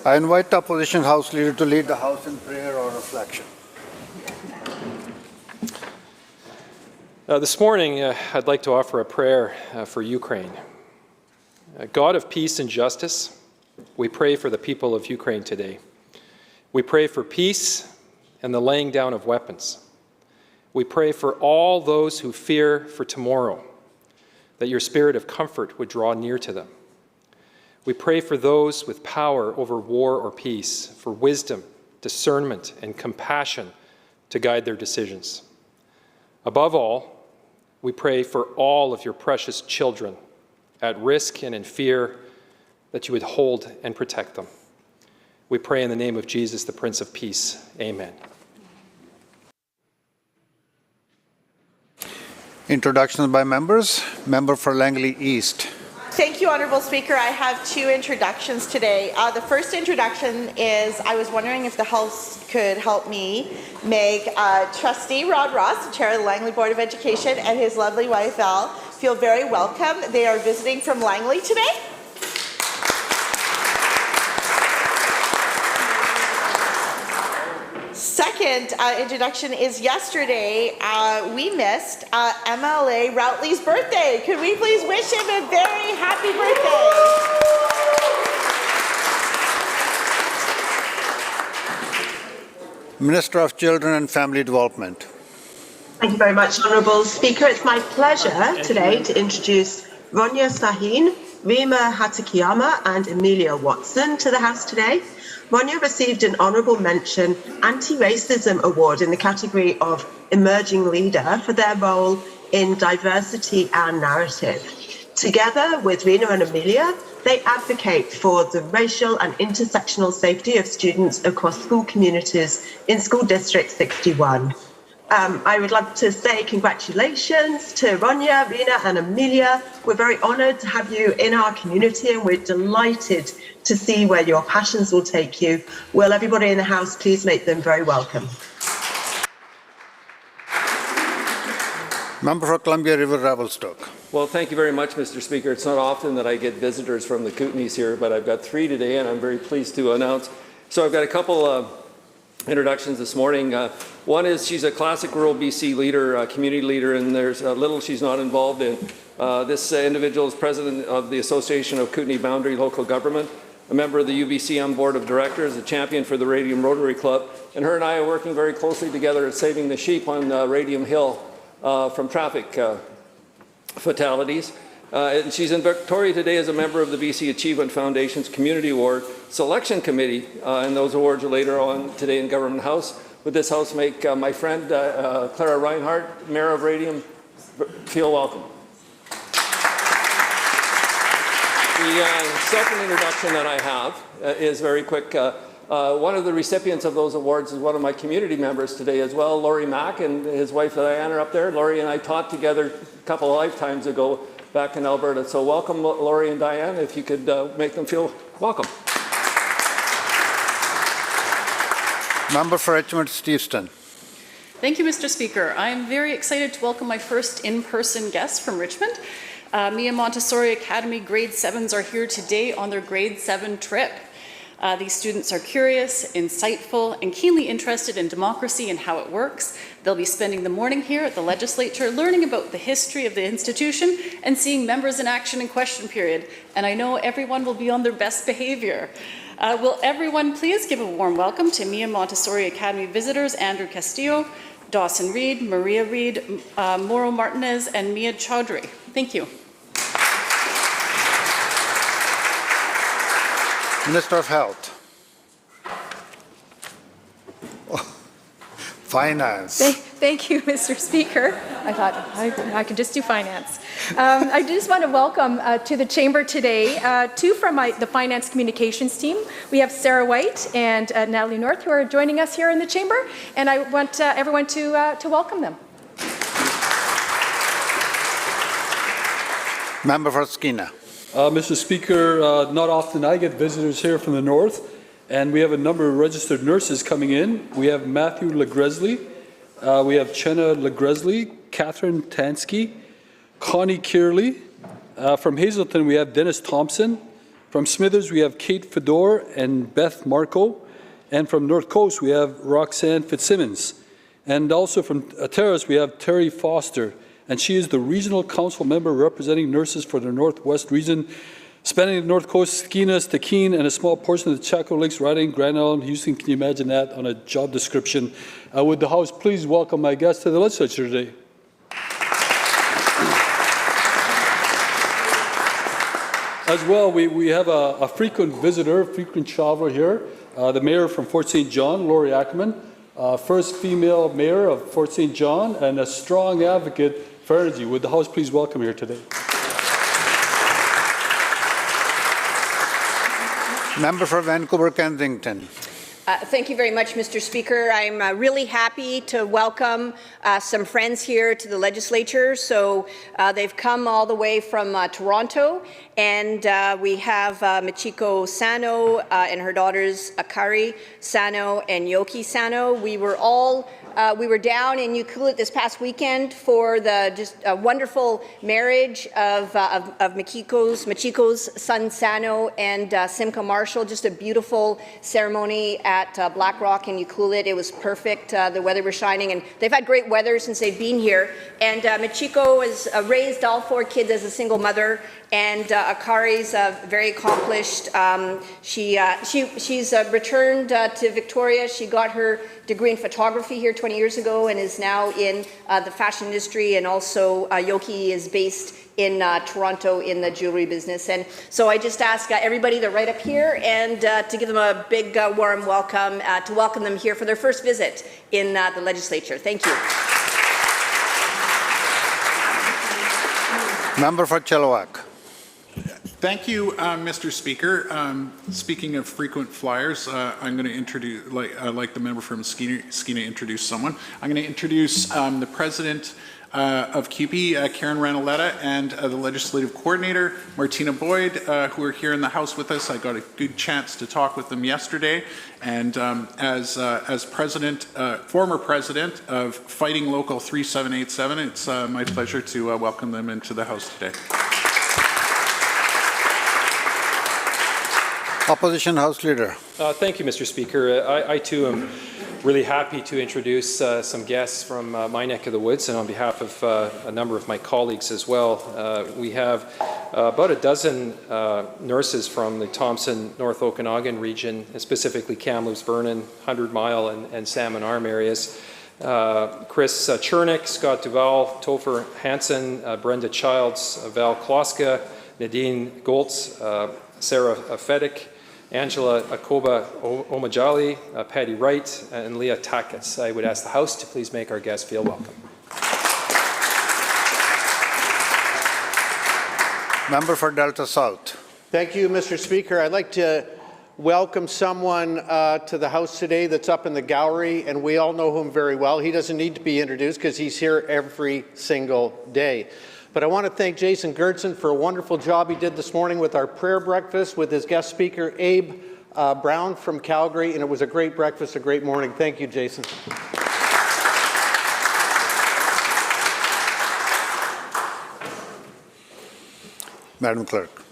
I invite the opposition House Leader to lead the House in prayer or reflection. This morning, I'd like to offer a prayer for Ukraine. God of peace and justice, we pray for the people of Ukraine today. We pray for peace and the laying down of weapons. We pray for all those who fear for tomorrow, that your spirit of comfort would draw near to them. We pray for those with power over war or peace, for wisdom, discernment, and compassion to guide their decisions. Above all, we pray for all of your precious children at risk and in fear, that you would hold and protect them. We pray in the name of Jesus, the Prince of Peace. Amen. Introductions by members. Member for Langley East. Thank you, Honourable Speaker. I have two introductions today. The first introduction is I was wondering if the House could help me make Trustee Rod Ross, the Chair of the Langley Board of Education, and his lovely wife Val feel very welcome. They are visiting from Langley today. Second introduction is yesterday we missed MLA Routley's birthday. Could we please wish him a very happy birthday? Minister of Children and Family Development. Thank you very much, Honourable Speaker. It's my pleasure today to introduce Ronya Sahin, Rima Hatakiyama and Amelia Watson to the House today. Ronya received an Honourable Mention Anti-Racism Award in the category of Emerging Leader for their role in diversity and narrative. Together with Rina and Amelia, they advocate for the racial and intersectional safety of students across school communities in School District 61. I would like to say congratulations to Ronya, Rina and Amelia. We're very honoured to have you in our community and we're delighted to see where your passions will take you. Will everybody in the House please make them very welcome. Member for Columbia River Revelstoke. Well, thank you very much, Mr. Speaker. It's not often that I get visitors from the Kootenays here, but I've got 3 today and I'm very pleased to announce. So I've got a couple introductions this morning. One is she's a classic rural BC leader, community leader, and there's little she's not involved in. This individual is president of the Association of Kootenay Boundary Local Government, a member of the UBCM Board of Directors, a champion for the Radium Rotary Club, and her and I are working very closely together at saving the sheep on Radium Hill from traffic fatalities. And she's in Victoria today as a member of the BC Achievement Foundation's Community Award Selection Committee, and those awards are later on today in Government House. Would this House make my friend Clara Reinhardt, Mayor of Radium, feel welcome? The second introduction that I have is very quick. One of the recipients of those awards is one of my community members today as well, Laurie Mack and his wife Diane are up there. Laurie and I taught together a couple of lifetimes ago back in Alberta. So welcome, Laurie and Diane, if you could make them feel welcome. Member for Richmond Steveston. Thank you, Mr. Speaker. I'm very excited to welcome my first in-person guest from Richmond. Mia Montessori Academy grade 7s are here today on their grade 7 trip. These students are curious, insightful, and keenly interested in democracy and how it works. They'll be spending the morning here at the Legislature learning about the history of the institution and seeing members in action in question period. And I know everyone will be on their best behavior. Will everyone please give a warm welcome to Mia Montessori Academy visitors Andrew Castillo, Dawson Reed, Maria Reed, Mauro Martinez, and Mia Chaudhry. Thank you. Minister of Health. Finance. Thank you, Mr. Speaker. I thought I could just do finance. I just want to welcome to the Chamber today two from the Finance Communications team. We have Sarah White and Natalie North who are joining us here in the Chamber, and I want everyone to welcome them. Member for Skeena. Mr. Speaker, not often I get visitors here from the north, and we have a number of registered nurses coming in. We have Matthew Legresley, we have Chenna Legresley, Catherine Tansky, Connie Kearley. From Hazelton, we have Dennis Thompson, From Smithers, we have Kate Fedor and Beth Marco. And from North Coast, we have Roxanne Fitzsimmons. And also from Terrace, we have Terry Foster. And she is the Regional Council member representing nurses for the Northwest region, spanning the North Coast, Skeena, Stikine, and a small portion of the Chaco Lakes, riding Grand Island, Houston. Can you imagine that on a job description? Would the House please welcome my guest to the Legislature today? As well, we have a frequent visitor, frequent traveler here, the mayor from Fort St. John, Lori Ackerman, first female mayor of Fort St. John, and a strong advocate for energy. Would the House please welcome here today? Member for Vancouver Kensington. Thank you very much, Mr. Speaker. I'm really happy to welcome some friends here to the Legislature. So they've come all the way from Toronto, and we have Michiko Sano and her daughters Akari Sano and Yoki Sano. We were down in Ucluelet this past weekend for the just wonderful marriage of Michiko's son Sano and Simca Marshall. Just a beautiful ceremony at Black Rock in Ucluelet. It was perfect. The weather was shining, and they've had great weather since they've been here. And Michiko has raised all 4 kids as a single mother, and Akari's very accomplished. She's returned to Victoria. She got her degree in photography here 20 years ago and is now in the fashion industry, and also Yoki is based in Toronto in the jewelry business. And so I just ask everybody to right up here and to give them a big warm welcome, to welcome them here for their first visit in the Legislature. Thank you. Member for Chilliwack. Thank you, Mr. Speaker. Speaking of frequent flyers, I'm going to introduce, like the member from Skeena introduced someone. I'm going to introduce the president of CUPE, Karen Ranaletta, and the legislative coordinator, Martina Boyd, who are here in the House with us. I got a good chance to talk with them yesterday. And as president, former president of Fighting Local 3787, it's my pleasure to welcome them into the House today. Opposition House Leader. Thank you, Mr. Speaker. I too am really happy to introduce some guests from my neck of the woods, and on behalf of a number of my colleagues as well. We have about a dozen nurses from the Thompson, North Okanagan region, specifically Kamloops, Vernon, 100 Mile, and Salmon Arm areas. Chris Chernick, Scott Duval, Topher Hansen, Brenda Childs, Val Kloska, Nadine Goltz, Sarah Fedek, Angela Akoba Omajali, Patty Wright, and Leah Tackett. I would ask the House to please make our guests feel welcome. Member for Delta South. Thank you, Mr. Speaker. I'd like to welcome someone to the House today that's up in the gallery, and we all know him very well. He doesn't need to be introduced because he's here every single day. But I want to thank Jason Gertson for a wonderful job he did this morning with our prayer breakfast with his guest speaker, Abe Brown from Calgary, and it was a great breakfast, a great morning. Thank you, Jason. Madam Clerk.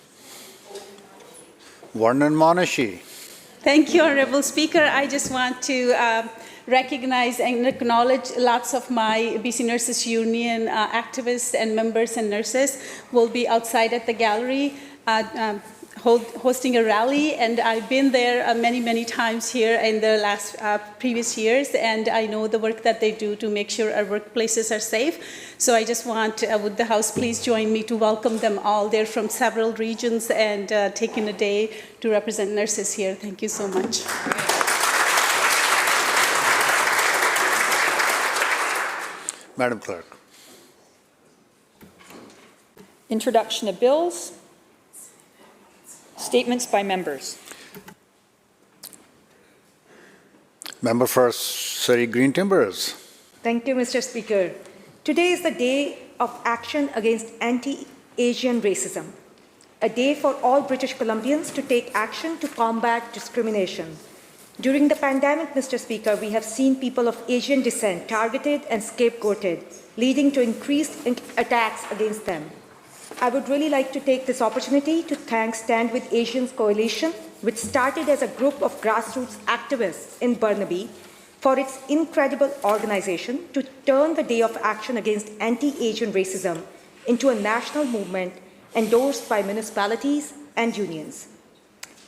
Vernon Monashi. Thank you, Honourable Speaker. I just want to recognize and acknowledge lots of my BC Nurses Union activists and members and nurses will be outside at the gallery hosting a rally, and I've been there many times here in the last previous years, and I know the work that they do to make sure our workplaces are safe. So I just want, would the House please join me to welcome them all. They're from several regions and taking a day to represent nurses here. Thank you so much. Madam Clerk. Introduction of bills. Statements by members. Member for Surrey Green Timbers. Thank you, Mr. Speaker. Today is the day of action against anti-Asian racism, a day for all British Columbians to take action to combat discrimination. During the pandemic, Mr. Speaker, we have seen people of Asian descent targeted and scapegoated, leading to increased attacks against them. I would really like to take this opportunity to thank Stand With Asians Coalition, which started as a group of grassroots activists in Burnaby, for its incredible organization to turn the Day of Action Against Anti-Asian Racism into a national movement endorsed by municipalities and unions.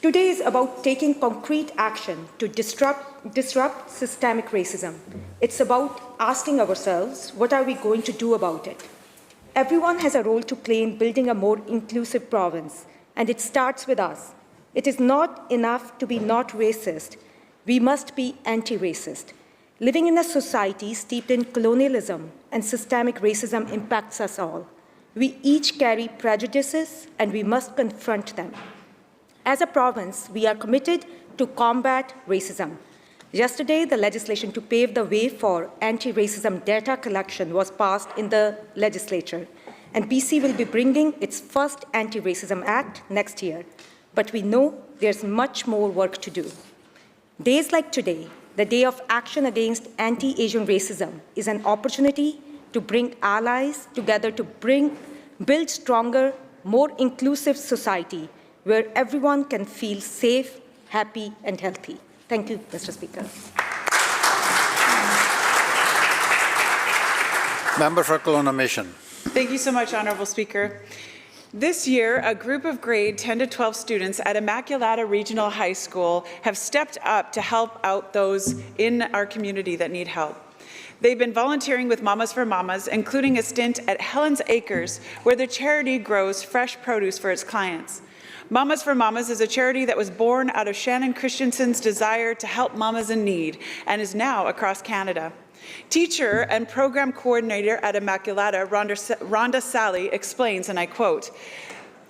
Today is about taking concrete action to disrupt systemic racism. It's about asking ourselves, what are we going to do about it? Everyone has a role to play in building a more inclusive province, and it starts with us. It is not enough to be not racist. We must be anti-racist. Living in a society steeped in colonialism and systemic racism impacts us all. We each carry prejudices, and we must confront them. As a province, we are committed to combat racism. Yesterday, the legislation to pave the way for anti-racism data collection was passed in the Legislature, and BC will be bringing its first Anti-Racism Act next year. But we know there's much more work to do. Days like today, the Day of Action Against Anti-Asian Racism, is an opportunity to bring allies together to build stronger, more inclusive society where everyone can feel safe, happy, and healthy. Thank you, Mr. Speaker. Member for Kelowna Mission. Thank you so much, Honourable Speaker. This year, a group of grade 10 to 12 students at Immaculata Regional High School have stepped up to help out those in our community that need help. They've been volunteering with Mamas for Mamas, including a stint at Helen's Acres, where the charity grows fresh produce for its clients. Mamas for Mamas is a charity that was born out of Shannon Christensen's desire to help mamas in need and is now across Canada. Teacher and program coordinator at Immaculata, Rhonda Sally, explains, and I quote,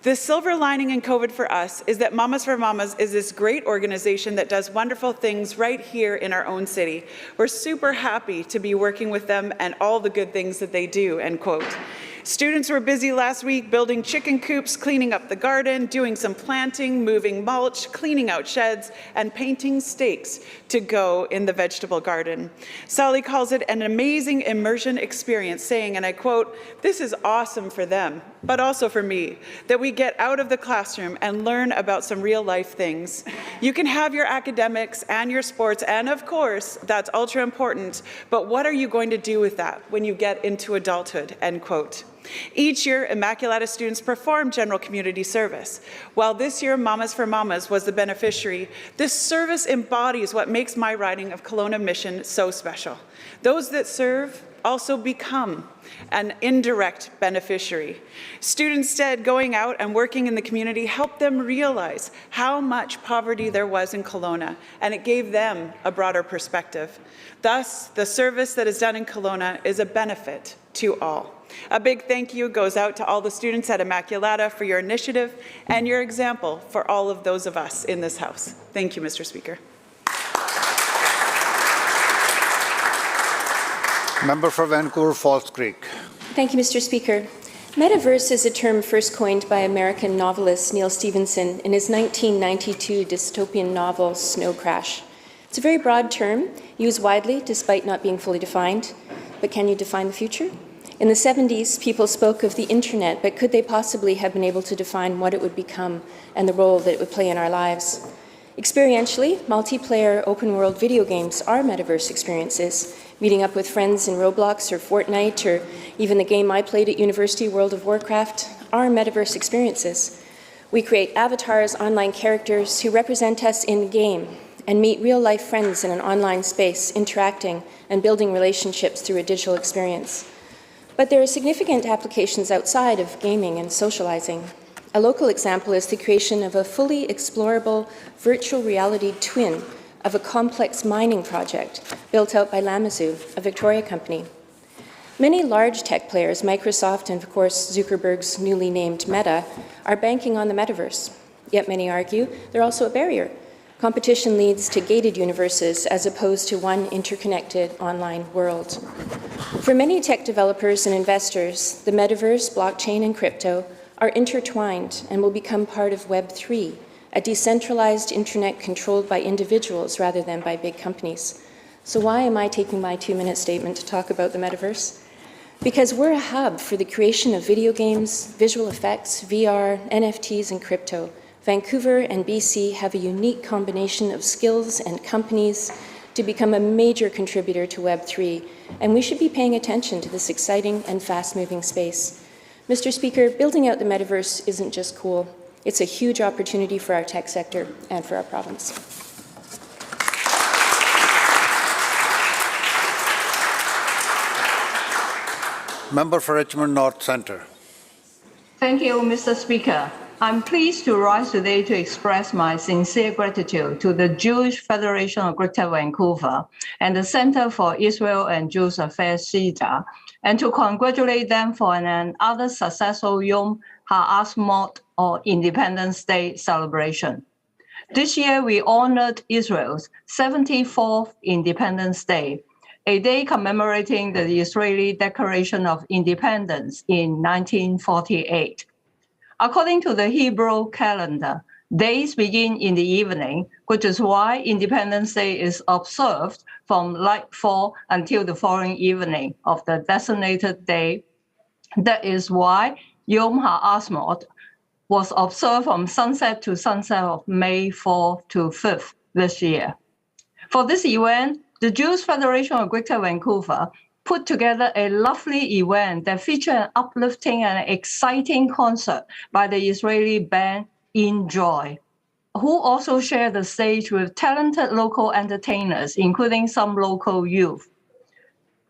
"The silver lining in COVID for us is that Mamas for Mamas is this great organization that does wonderful things right here in our own city. We're super happy to be working with them and all the good things that they do," end quote. Students were busy last week building chicken coops, cleaning up the garden, doing some planting, moving mulch, cleaning out sheds, and painting stakes to go in the vegetable garden. Sally calls it an amazing immersion experience, saying, and I quote, "This is awesome for them, but also for me, that we get out of the classroom and learn about some real life things. You can have your academics and your sports, and of course, that's ultra important, but what are you going to do with that when you get into adulthood," end quote. Each year, Immaculata students perform general community service. While this year, Mamas for Mamas was the beneficiary, this service embodies what makes my riding of Kelowna Mission so special. Those that serve also become an indirect beneficiary. Students instead going out and working in the community helped them realize how much poverty there was in Kelowna, and it gave them a broader perspective. Thus, the service that is done in Kelowna is a benefit to all. A big thank you goes out to all the students at Immaculata for your initiative and your example for all of those of us in this House. Thank you, Mr. Speaker. Member for Vancouver Falls Creek. Thank you, Mr. Speaker. Metaverse is a term first coined by American novelist Neil Stephenson in his 1992 dystopian novel Snow Crash. It's a very broad term, used widely despite not being fully defined. But can you define the future? In the 70s, people spoke of the internet, but could they possibly have been able to define what it would become and the role that it would play in our lives? Experientially, multiplayer open-world video games are metaverse experiences. Meeting up with friends in Roblox or Fortnite, or even the game I played at university, World of Warcraft, are metaverse experiences. We create avatars, online characters who represent us in-game and meet real-life friends in an online space, interacting and building relationships through a digital experience. But there are significant applications outside of gaming and socializing. A local example is the creation of a fully explorable virtual reality twin of a complex mining project built out by Lamazoo, a Victoria company. Many large tech players, Microsoft and of course Zuckerberg's newly named Meta, are banking on the metaverse. Yet many argue they're also a barrier. Competition leads to gated universes as opposed to one interconnected online world. For many tech developers and investors, the metaverse, blockchain, and crypto are intertwined and will become part of Web3, a decentralized internet controlled by individuals rather than by big companies. So why am I taking my 2-minute statement to talk about the metaverse? Because we're a hub for the creation of video games, visual effects, VR, NFTs, and crypto. Vancouver and BC have a unique combination of skills and companies to become a major contributor to Web3, and we should be paying attention to this exciting and fast-moving space. Mr. Speaker, building out the metaverse isn't just cool. It's a huge opportunity for our tech sector and for our province. Member for Richmond North Centre. Thank you, Mr. Speaker. I'm pleased to rise today to express my sincere gratitude to the Jewish Federation of Greater Vancouver and the Center for Israel and Jewish Affairs, CIDA, and to congratulate them for another successful Yom HaAtzmaut, or Independence Day celebration. This year, we honored Israel's 74th Independence Day, a day commemorating the Israeli Declaration of Independence in 1948. According to the Hebrew calendar, days begin in the evening, which is why Independence Day is observed from nightfall until the following evening of the designated day. That is why Yom HaAtzmaut was observed from sunset to sunset of May 4th to 5th this year. For this event, the Jewish Federation of Greater Vancouver put together a lovely event that featured an uplifting and exciting concert by the Israeli band Enjoy, who also shared the stage with talented local entertainers, including some local youth.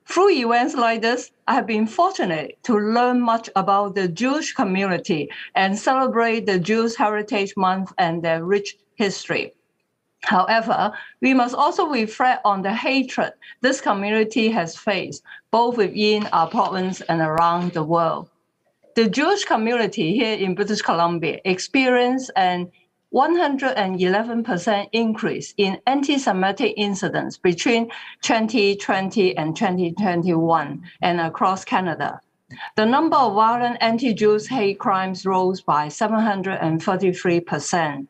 Through events like this, I have been fortunate to learn much about the Jewish community and celebrate the Jewish Heritage Month and their rich history. However, we must also reflect on the hatred this community has faced, both within our province and around the world. The Jewish community here in British Columbia experienced an 111% increase in anti-Semitic incidents between 2020 and 2021 and across Canada. The number of violent anti-Jewish hate crimes rose by 733%.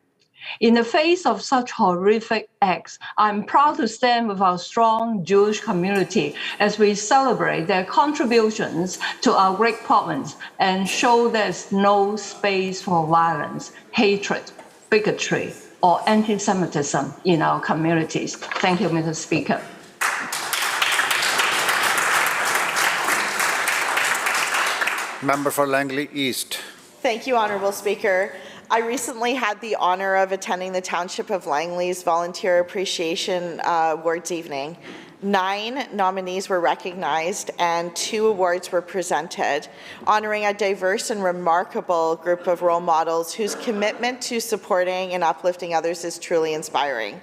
In the face of such horrific acts, I'm proud to stand with our strong Jewish community as we celebrate their contributions to our great province and show there's no space for violence, hatred, bigotry, or anti-Semitism in our communities. Thank you, Mr. Speaker. Member for Langley East. Thank you, Honourable Speaker. I recently had the honour of attending the Township of Langley's Volunteer Appreciation Awards evening. 9 nominees were recognized and 2 awards were presented, honoring a diverse and remarkable group of role models whose commitment to supporting and uplifting others is truly inspiring.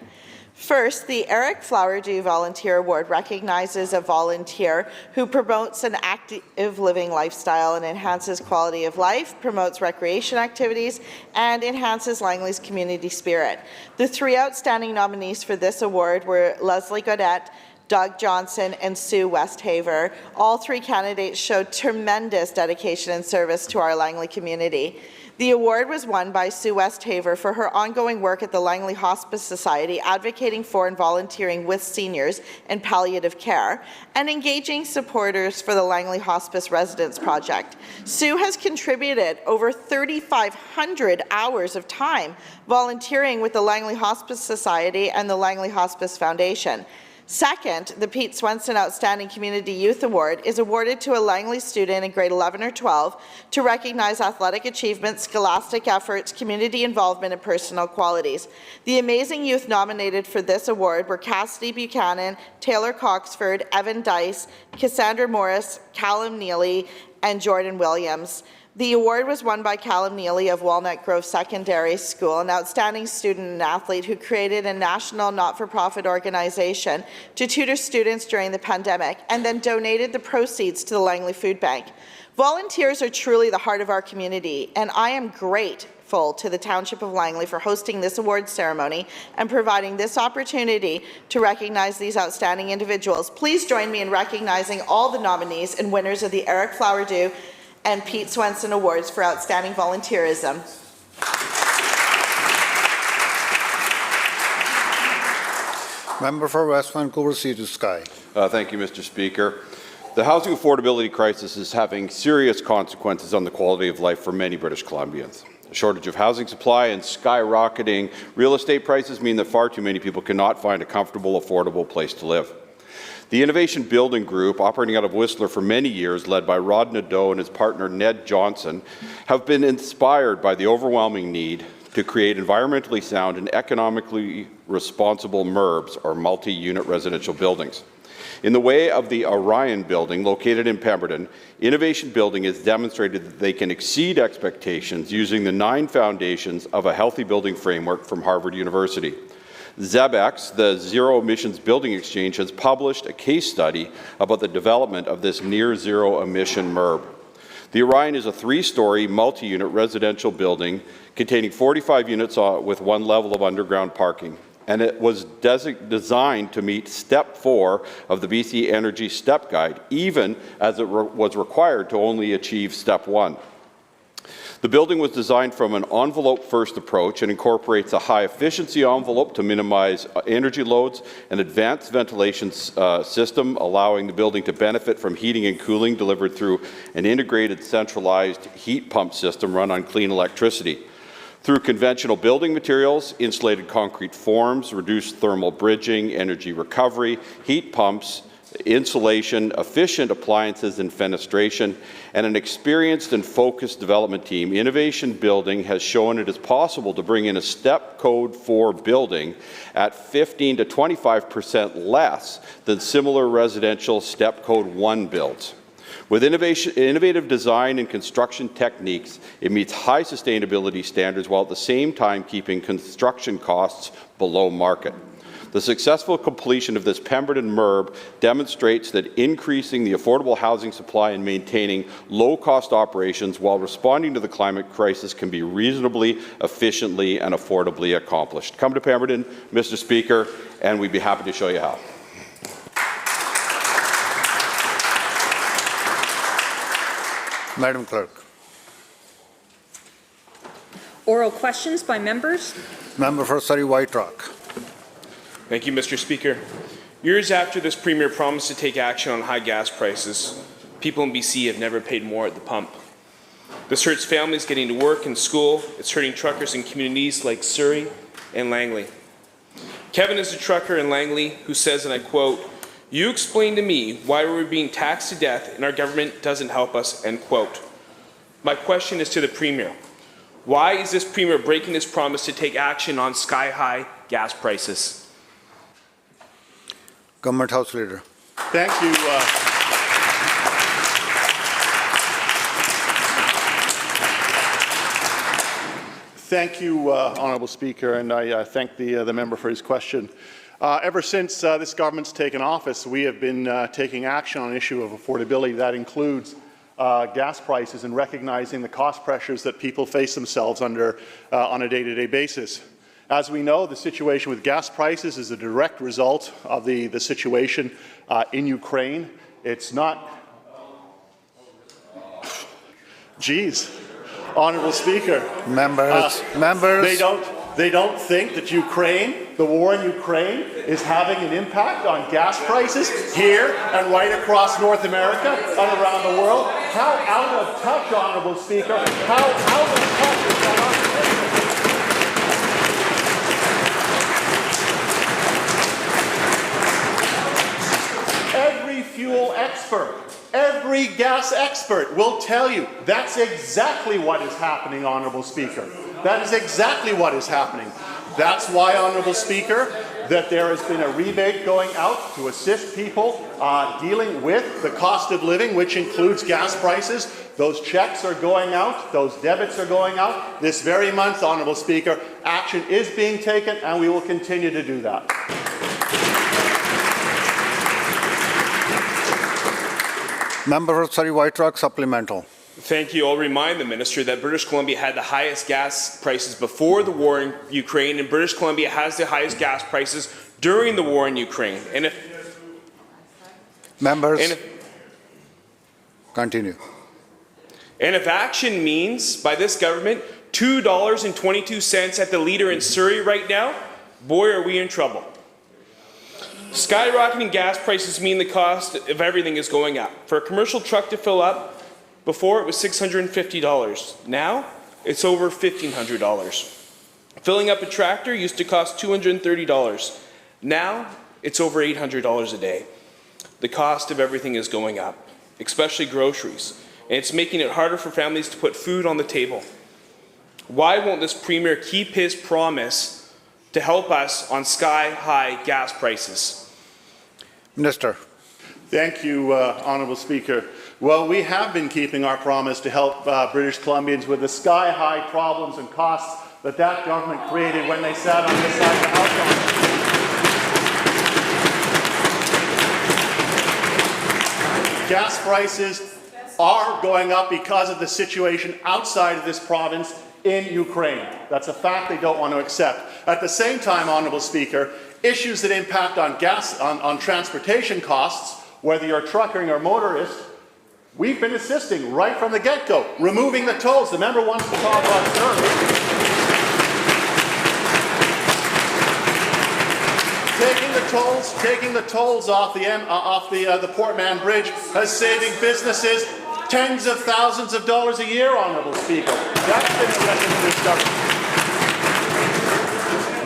First, the Eric Flowerdew Volunteer Award recognizes a volunteer who promotes an active living lifestyle and enhances quality of life, promotes recreation activities, and enhances Langley's community spirit. The 3 outstanding nominees for this award were Leslie Godette, Doug Johnson, and Sue Westhaver. All 3 candidates showed tremendous dedication and service to our Langley community. The award was won by Sue Westhaver for her ongoing work at the Langley Hospice Society, advocating for and volunteering with seniors in palliative care, and engaging supporters for the Langley Hospice Residence Project. Sue has contributed over 3,500 hours of time volunteering with the Langley Hospice Society and the Langley Hospice Foundation. Second, the Pete Swenston Outstanding Community Youth Award is awarded to a Langley student in grade 11 or 12 to recognize athletic achievements, scholastic efforts, community involvement, and personal qualities. The amazing youth nominated for this award were Cassidy Buchanan, Taylor Coxford, Evan Dice, Cassandra Morris, Callum Neely, and Jordan Williams. The award was won by Callum Neely of Walnut Grove Secondary School, an outstanding student and athlete who created a national not-for-profit organization to tutor students during the pandemic and then donated the proceeds to the Langley Food Bank. Volunteers are truly the heart of our community, and I am grateful to the Township of Langley for hosting this awards ceremony and providing this opportunity to recognize these outstanding individuals. Please join me in recognizing all the nominees and winners of the Eric Flowerdew and Pete Swenston Awards for Outstanding Volunteerism. Member for West Vancouver, Sea to Sky. Thank you, Mr. Speaker. The housing affordability crisis is having serious consequences on the quality of life for many British Columbians. A shortage of housing supply and skyrocketing real estate prices mean that far too many people cannot find a comfortable, affordable place to live. The Innovation Building Group, operating out of Whistler for many years, led by Rod Nadeau and his partner Ned Johnson, have been inspired by the overwhelming need to create environmentally sound and economically responsible MURBs, or multi-unit residential buildings. In the way of the Orion Building, located in Pemberton, Innovation Building has demonstrated that they can exceed expectations using the 9 foundations of a healthy building framework from Harvard University. ZEBEX, the Zero Emissions Building Exchange, has published a case study about the development of this near-zero emission MURB. The Orion is a 3-story, multi-unit residential building containing 45 units with 1 level of underground parking, and it was designed to meet Step 4 of the BC Energy Step Guide, even as it was required to only achieve Step 1. The building was designed from an envelope-first approach and incorporates a high-efficiency envelope to minimize energy loads, an advanced ventilation system allowing the building to benefit from heating and cooling delivered through an integrated centralized heat pump system run on clean electricity. Through conventional building materials, insulated concrete forms, reduced thermal bridging, energy recovery, heat pumps, insulation, efficient appliances and fenestration, and an experienced and focused development team, Innovation Building has shown it is possible to bring in a Step Code 4 building at 15 to 25% less than similar residential Step Code 1 builds. With innovative design and construction techniques, it meets high sustainability standards while at the same time keeping construction costs below market. The successful completion of this Pemberton MURB demonstrates that increasing the affordable housing supply and maintaining low-cost operations while responding to the climate crisis can be reasonably, efficiently, and affordably accomplished. Come to Pemberton, Mr. Speaker, and we'd be happy to show you how. Madam Clerk. Oral questions by members. Member for Surrey White Rock. Thank you, Mr. Speaker. Years after this Premier promised to take action on high gas prices, people in BC have never paid more at the pump. This hurts families getting to work and school. It's hurting truckers in communities like Surrey and Langley. Kevin is a trucker in Langley who says, and I quote, "You explain to me why we're being taxed to death and our government doesn't help us," end quote. My question is to the Premier. Why is this Premier breaking his promise to take action on sky-high gas prices? Government House Leader. Thank you. Thank you, Honourable Speaker, and I thank the member for his question. Ever since this government's taken office, we have been taking action on an issue of affordability that includes gas prices and recognizing the cost pressures that people face themselves under on a day-to-day basis. As we know, the situation with gas prices is a direct result of the situation in Ukraine. It's not... Geez, Honourable Speaker. Members. They don't think that Ukraine, the war in Ukraine, is having an impact on gas prices here and right across North America and around the world. How out of touch, Honourable Speaker, how out of touch is that argument? Every fuel expert, every gas expert will tell you that's exactly what is happening, Honourable Speaker. That is exactly what is happening. That's why, Honourable Speaker, that there has been a rebate going out to assist people dealing with the cost of living, which includes gas prices. Those checks are going out. Those debits are going out. This very month, Honourable Speaker, action is being taken, and we will continue to do that. Member for Surrey White Rock, supplemental. Thank you. I'll remind the Minister that British Columbia had the highest gas prices before the war in Ukraine, and British Columbia has the highest gas prices during the war in Ukraine. And if members, continue. And if action means, by this government, $2.22 at the litre in Surrey right now, boy, are we in trouble. Skyrocketing gas prices mean the cost of everything is going up. For a commercial truck to fill up, before it was $650. Now, it's over $1,500. Filling up a tractor used to cost $230. Now, it's over $800 a day. The cost of everything is going up, especially groceries, and it's making it harder for families to put food on the table. Why won't this Premier keep his promise to help us on sky-high gas prices? Minister. Thank you, Honourable Speaker. Well, we have been keeping our promise to help British Columbians with the sky-high problems and costs that government created when they sat on this side of the House. Gas prices are going up because of the situation outside of this province in Ukraine. That's a fact they don't want to accept. At the same time, Honourable Speaker, issues that impact on transportation costs, whether you're trucking or motorist, we've been assisting right from the get-go, removing the tolls. The member wants to talk about service. Taking the tolls off the Port Mann Bridge is saving businesses tens of thousands of dollars a year, Honourable Speaker. That's been a lesson to this government.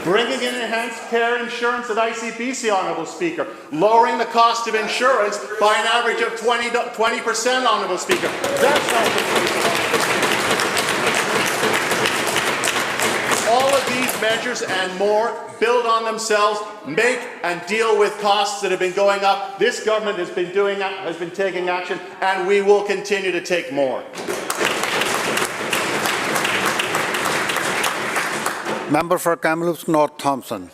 Bringing in enhanced care insurance at ICBC, Honourable Speaker. Lowering the cost of insurance by an average of 20%, Honourable Speaker. That's helping. All of these measures and more build on themselves, make and deal with costs that have been going up. This government has been taking action, and we will continue to take more. Member for Kamloops North Thompson.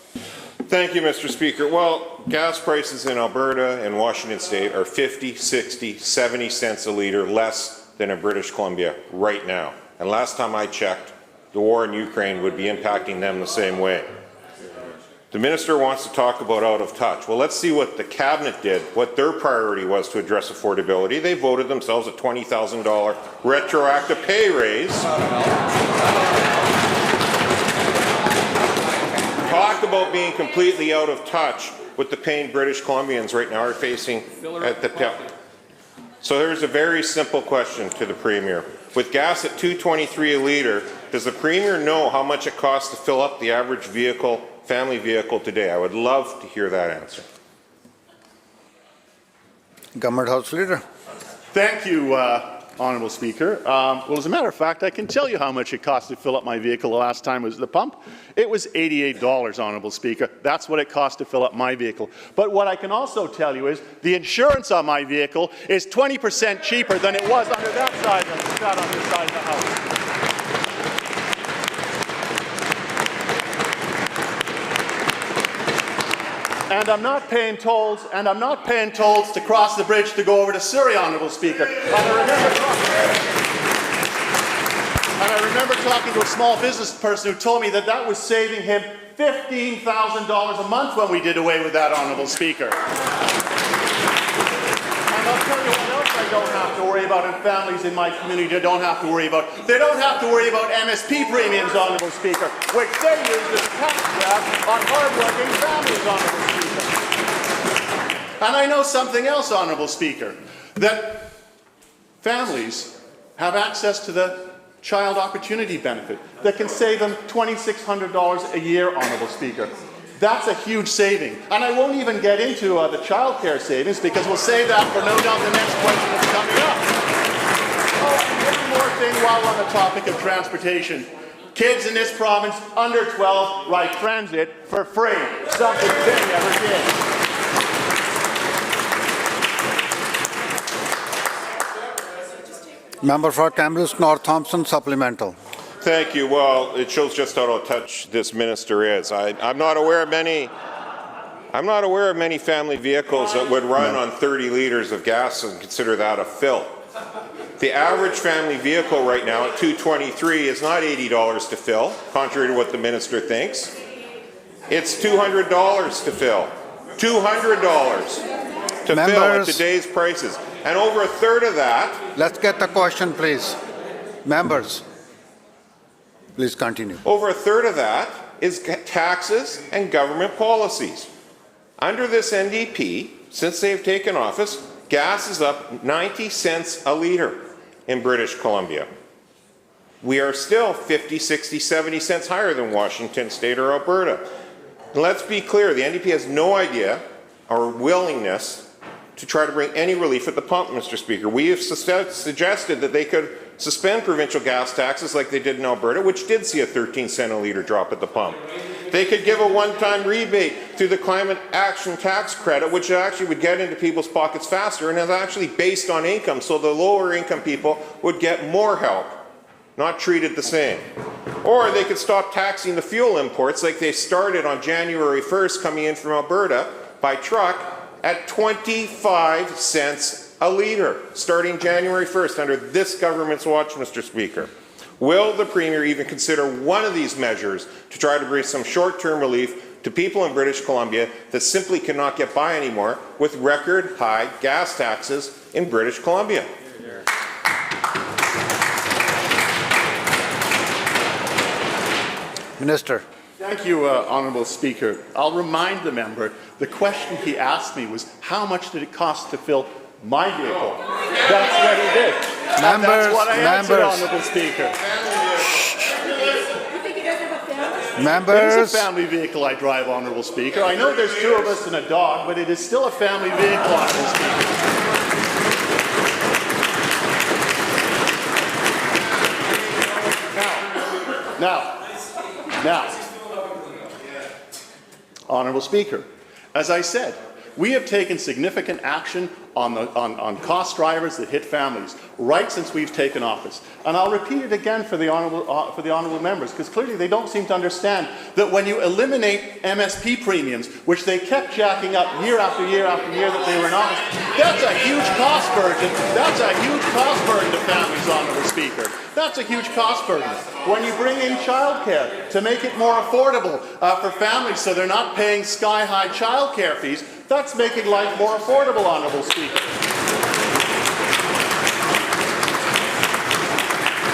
Thank you, Mr. Speaker. Well, gas prices in Alberta and Washington State are 50, 60, 70 cents a litre less than in British Columbia right now. And last time I checked, the war in Ukraine would be impacting them the same way. The minister wants to talk about out of touch. Well, let's see what the cabinet did, what their priority was to address affordability. They voted themselves a $20,000 retroactive pay raise. Talk about being completely out of touch with the pain British Columbians right now are facing at the tip. So here's a very simple question to the Premier. With gas at $2.23 a litre, does the Premier know how much it costs to fill up the average vehicle, family vehicle today? I would love to hear that answer. Government House Leader. Thank you, Honourable Speaker. Well, as a matter of fact, I can tell you how much it cost to fill up my vehicle the last time it was at the pump. It was $88, Honourable Speaker. That's what it cost to fill up my vehicle. But what I can also tell you is the insurance on my vehicle is 20% cheaper than it was under that side of on this side of the House. And I'm not paying tolls, to cross the bridge to go over to Surrey, Honourable Speaker. And I remember talking to a small business person who told me that was saving him $15,000 a month when we did away with that, Honourable Speaker. And I'll tell you what else I don't have to worry about, and families in my community don't have to worry about. They don't have to worry about MSP premiums, Honourable Speaker, which they use as a tax grab on hard-working families, Honourable Speaker. And I know something else, Honourable Speaker, that families have access to the Child Opportunity Benefit that can save them $2,600 a year, Honourable Speaker. That's a huge saving. And I won't even get into the childcare savings because we'll save that for no doubt the next question that's coming up. Oh, and one more thing while we're on the topic of transportation. Kids in this province under 12 ride transit for free, something they never did. Member for Kamloops North Thompson, supplemental. Thank you. Well, it shows just how out of touch this minister is. I'm not aware of many family vehicles that would run on 30 litres of gas and consider that a fill. The average family vehicle right now at $2.23 is not $80 to fill, contrary to what the minister thinks. It's $200 to fill. $200 to fill at today's prices. And over a third of that... Let's get the question, please. Members, please continue. Over a third of that is taxes and government policies. Under this NDP, since they've taken office, gas is up 90 cents a litre in British Columbia. We are still 50, 60, 70 cents higher than Washington State or Alberta. And let's be clear, the NDP has no idea or willingness to try to bring any relief at the pump, Mr. Speaker. We have suggested that they could suspend provincial gas taxes like they did in Alberta, which did see a 13-cent a litre drop at the pump. They could give a one-time rebate through the Climate Action Tax Credit, which actually would get into people's pockets faster and is actually based on income, so the lower income people would get more help, not treated the same. Or they could stop taxing the fuel imports like they started on January 1st coming in from Alberta by truck at 25 cents a litre, starting January 1st under this government's watch, Mr. Speaker. Will the Premier even consider one of these measures to try to bring some short-term relief to people in British Columbia that simply cannot get by anymore with record high gas taxes in British Columbia? Minister. Thank you, Honourable Speaker. I'll remind the member, the question he asked me was, how much did it cost to fill my vehicle? That's what he did. And that's what I answered, Honourable Speaker. Members. It is a family vehicle I drive, Honourable Speaker. I know there's two of us and a dog, but it is still a family vehicle, Honourable Speaker. Now, Honourable Speaker, as I said, we have taken significant action on cost drivers that hit families right since we've taken office. And I'll repeat it again for the honourable members, because clearly they don't seem to understand that when you eliminate MSP premiums, which they kept jacking up year after year after year that they were in office, that's a huge cost burden. That's a huge cost burden to families, Honourable Speaker. That's a huge cost burden. When you bring in childcare to make it more affordable for families so they're not paying sky-high childcare fees, that's making life more affordable, Honourable Speaker.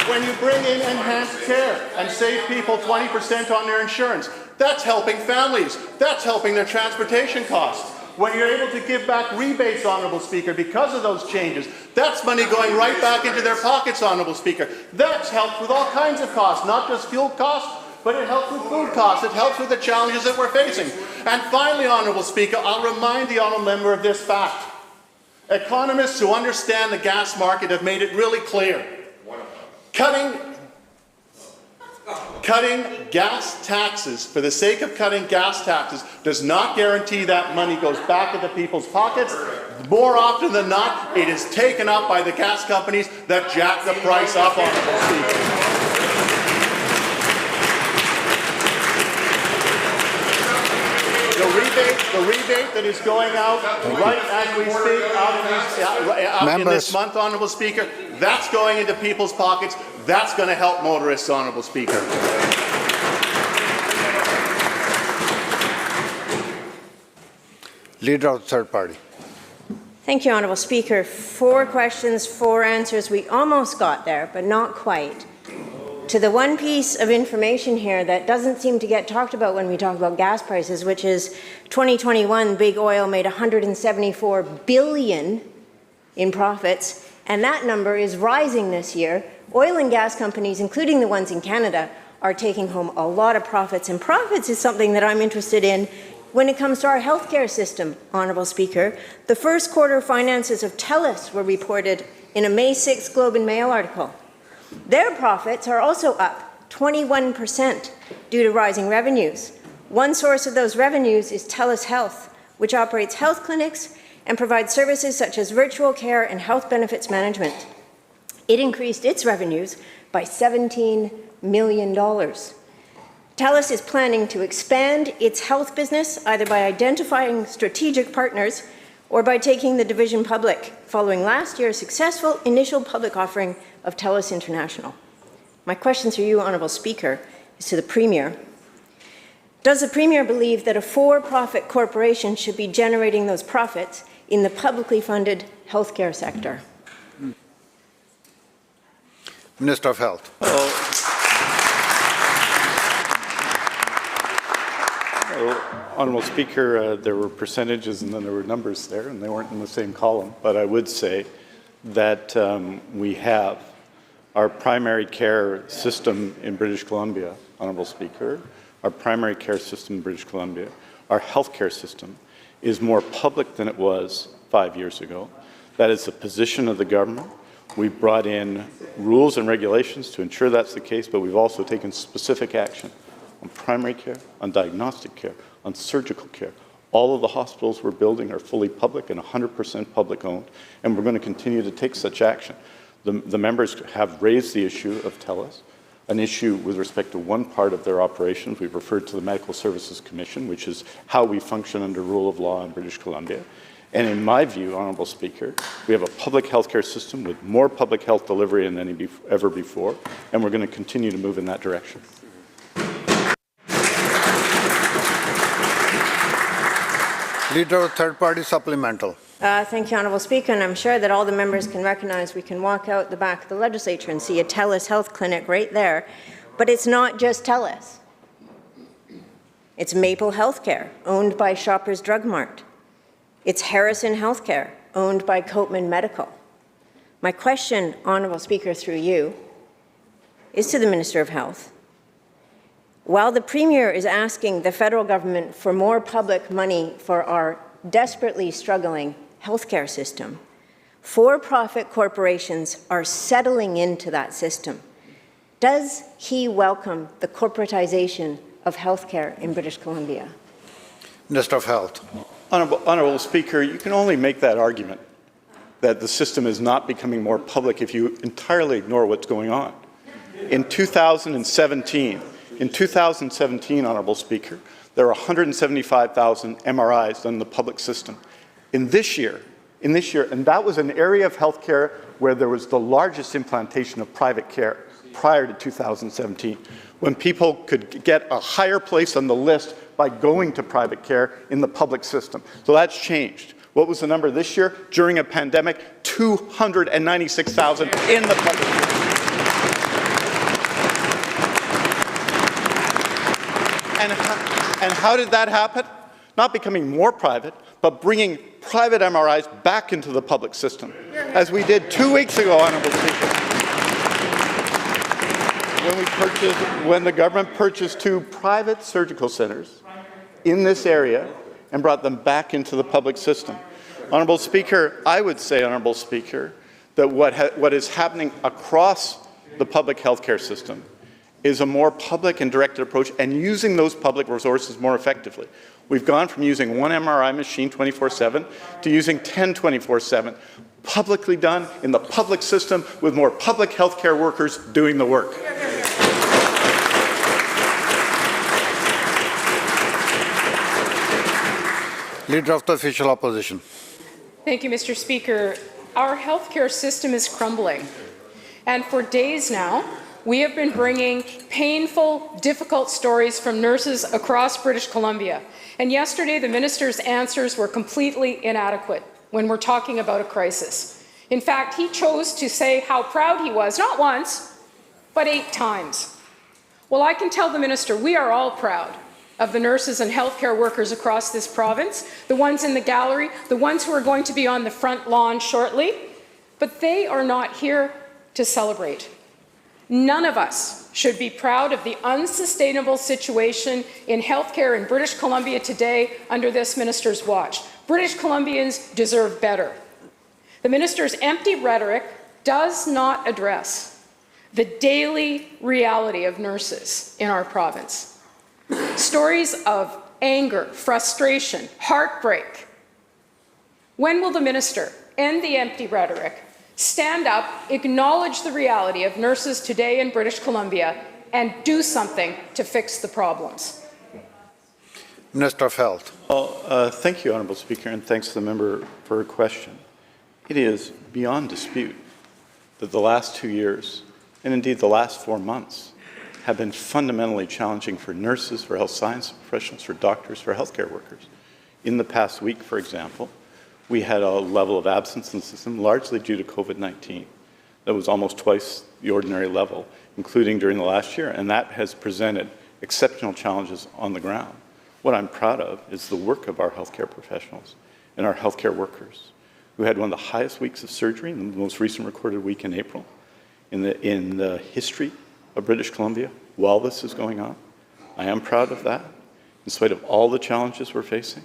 When you bring in enhanced care and save people 20% on their insurance, that's helping families. That's helping their transportation costs. When you're able to give back rebates, Honourable Speaker, because of those changes, that's money going right back into their pockets, Honourable Speaker. That's helped with all kinds of costs, not just fuel costs, but it helps with food costs. It helps with the challenges that we're facing. And finally, Honourable Speaker, I'll remind the honourable member of this fact. Economists who understand the gas market have made it really clear. Cutting gas taxes for the sake of cutting gas taxes does not guarantee that money goes back into people's pockets. More often than not, it is taken up by the gas companies that jack the price up, Honourable Speaker. The rebate that is going out right as we speak out in this month, Honourable Speaker, that's going into people's pockets. That's going to help motorists, Honourable Speaker. Leader of the third party. Thank you, Honourable Speaker. 4 questions, 4 answers. We almost got there, but not quite. To the one piece of information here that doesn't seem to get talked about when we talk about gas prices, which is 2021, big oil made $174 billion in profits, and that number is rising this year. Oil and gas companies, including the ones in Canada, are taking home a lot of profits, and profits is something that I'm interested in when it comes to our healthcare system, Honourable Speaker. The first quarter finances of TELUS were reported in a May 6th Globe and Mail article. Their profits are also up 21% due to rising revenues. One source of those revenues is TELUS Health, which operates health clinics and provides services such as virtual care and health benefits management. It increased its revenues by $17 million. TELUS is planning to expand its health business either by identifying strategic partners or by taking the division public, following last year's successful initial public offering of TELUS International. My question to you, Honourable Speaker, is to the Premier. Does the Premier believe that a for-profit corporation should be generating those profits in the publicly funded healthcare sector? Minister of Health. Honourable Speaker, there were percentages and then there were numbers there, and they weren't in the same column. But I would say that we have our primary care system in British Columbia, Honourable Speaker, our primary care system in British Columbia, our healthcare system is more public than it was 5 years ago. That is the position of the government. We've brought in rules and regulations to ensure that's the case, but we've also taken specific action on primary care, on diagnostic care, on surgical care. All of the hospitals we're building are fully public and 100% public owned, and we're going to continue to take such action. The members have raised the issue of TELUS, an issue with respect to one part of their operations. We've referred to the Medical Services Commission, which is how we function under rule of law in British Columbia. And in my view, Honourable Speaker, we have a public healthcare system with more public health delivery than ever before, and we're going to continue to move in that direction. Leader of Third Party Supplemental. Thank you, Honourable Speaker, and I'm sure that all the members can recognize we can walk out the back of the Legislature and see a TELUS health clinic right there. But it's not just TELUS. It's Maple Healthcare, owned by Shoppers Drug Mart. It's Harrison Healthcare, owned by Copeman Medical. My question, Honourable Speaker, through you, is to the Minister of Health. While the Premier is asking the federal government for more public money for our desperately struggling healthcare system, for-profit corporations are settling into that system. Does he welcome the corporatization of healthcare in British Columbia? Minister of Health. Honourable Speaker, you can only make that argument that the system is not becoming more public if you entirely ignore what's going on. In 2017, Honourable Speaker, there are 175,000 MRIs done in the public system. In this year, and that was an area of healthcare where there was the largest implantation of private care prior to 2017, when people could get a higher place on the list by going to private care in the public system. So that's changed. What was the number this year? During a pandemic, 296,000 in the public system. And how did that happen? Not becoming more private, but bringing private MRIs back into the public system, as we did 2 weeks ago, Honourable Speaker, when the government purchased 2 private surgical centres in this area and brought them back into the public system. Honourable Speaker, I would say, Honourable Speaker, that what is happening across the public healthcare system is a more public and directed approach and using those public resources more effectively. We've gone from using 1 MRI machine 24/7 to using 10 24/7, publicly done in the public system with more public healthcare workers doing the work. Leader of the Official Opposition. Thank you, Mr. Speaker. Our healthcare system is crumbling, and for days now, we have been bringing painful, difficult stories from nurses across British Columbia. And yesterday, the minister's answers were completely inadequate when we're talking about a crisis. In fact, he chose to say how proud he was, not once, but 8 times. Well, I can tell the minister we are all proud of the nurses and healthcare workers across this province, the ones in the gallery, the ones who are going to be on the front lawn shortly, but they are not here to celebrate. None of us should be proud of the unsustainable situation in healthcare in British Columbia today under this minister's watch. British Columbians deserve better. The minister's empty rhetoric does not address the daily reality of nurses in our province. Stories of anger, frustration, heartbreak. When will the minister end the empty rhetoric, stand up, acknowledge the reality of nurses today in British Columbia, and do something to fix the problems? Minister of Health. Well, thank you, Honourable Speaker, and thanks to the member for her question. It is beyond dispute that the last 2 years, and indeed the last 4 months, have been fundamentally challenging for nurses, for health science professionals, for doctors, for healthcare workers. In the past week, for example, we had a level of absence in the system, largely due to COVID-19, that was almost twice the ordinary level, including during the last year, and that has presented exceptional challenges on the ground. What I'm proud of is the work of our healthcare professionals and our healthcare workers, who had one of the highest weeks of surgery in the most recent recorded week in April in the history of British Columbia while this is going on. I am proud of that, in spite of all the challenges we're facing.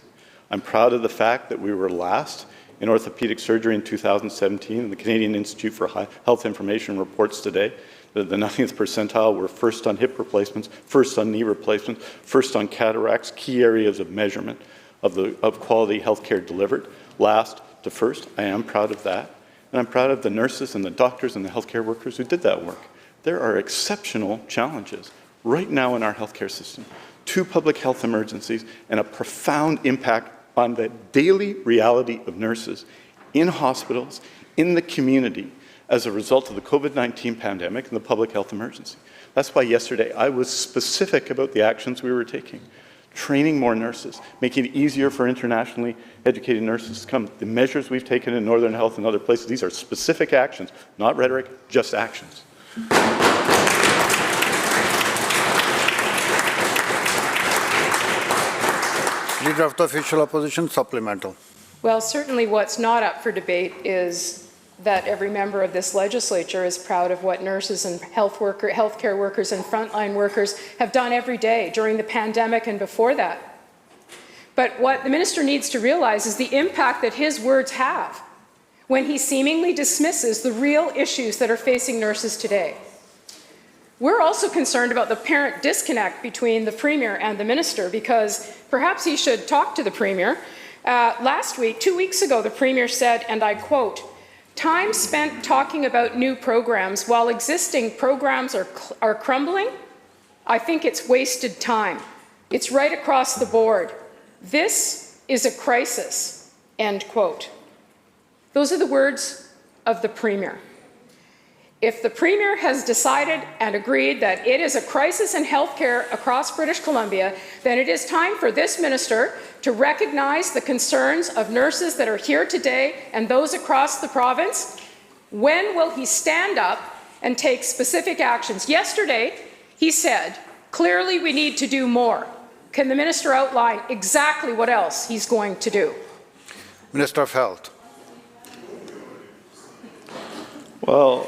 I'm proud of the fact that we were last in orthopedic surgery in 2017, and the Canadian Institute for Health Information reports today that the 90th percentile were first on hip replacements, first on knee replacements, first on cataracts, key areas of measurement of quality healthcare delivered, last to first. I am proud of that. And I'm proud of the nurses and the doctors and the healthcare workers who did that work. There are exceptional challenges right now in our healthcare system, 2 public health emergencies, and a profound impact on the daily reality of nurses in hospitals, in the community, as a result of the COVID-19 pandemic and the public health emergency. That's why yesterday I was specific about the actions we were taking. Training more nurses, making it easier for internationally educated nurses to come. The measures we've taken in Northern Health and other places, these are specific actions, not rhetoric, just actions. Leader of the Official Opposition, supplemental. Well, certainly what's not up for debate is that every member of this legislature is proud of what nurses and healthcare workers and frontline workers have done every day during the pandemic and before that. But what the minister needs to realize is the impact that his words have when he seemingly dismisses the real issues that are facing nurses today. We're also concerned about the apparent disconnect between the Premier and the Minister, because perhaps he should talk to the Premier. Last week, 2 weeks ago, the Premier said, and I quote, "Time spent talking about new programs while existing programs are crumbling, I think it's wasted time. It's right across the board. This is a crisis," end quote. Those are the words of the Premier. If the Premier has decided and agreed that it is a crisis in healthcare across British Columbia, then it is time for this minister to recognize the concerns of nurses that are here today and those across the province. When will he stand up and take specific actions? Yesterday, he said, clearly we need to do more. Can the minister outline exactly what else he's going to do? Minister of Health. Well,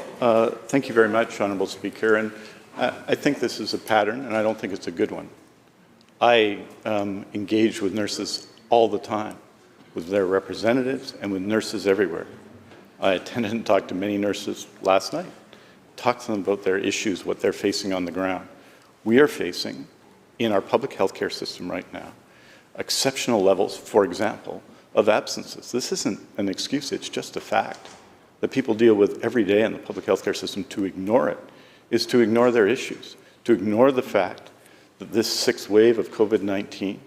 thank you very much, Honourable Speaker. And I think this is a pattern, and I don't think it's a good one. I engage with nurses all the time, with their representatives and with nurses everywhere. I attended and talked to many nurses last night, talked to them about their issues, what they're facing on the ground. We are facing, in our public health care system right now, exceptional levels, for example, of absences. This isn't an excuse, it's just a fact that people deal with every day in the public health care system. To ignore it is to ignore their issues, to ignore the fact that this 6th wave of COVID-19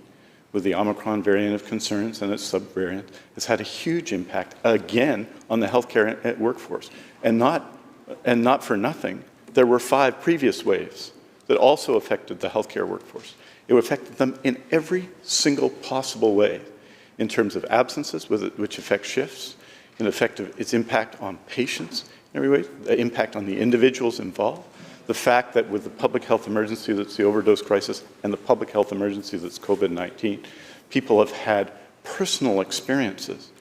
with the Omicron variant of concerns and its subvariant has had a huge impact, again, on the healthcare workforce. And not for nothing, there were 5 previous waves that also affected the healthcare workforce. It affected them in every single possible way, in terms of absences, which affect shifts, in effect of its impact on patients in every way, the impact on the individuals involved, the fact that with the public health emergency that's the overdose crisis and the public health emergency that's COVID-19, people have had personal experiences,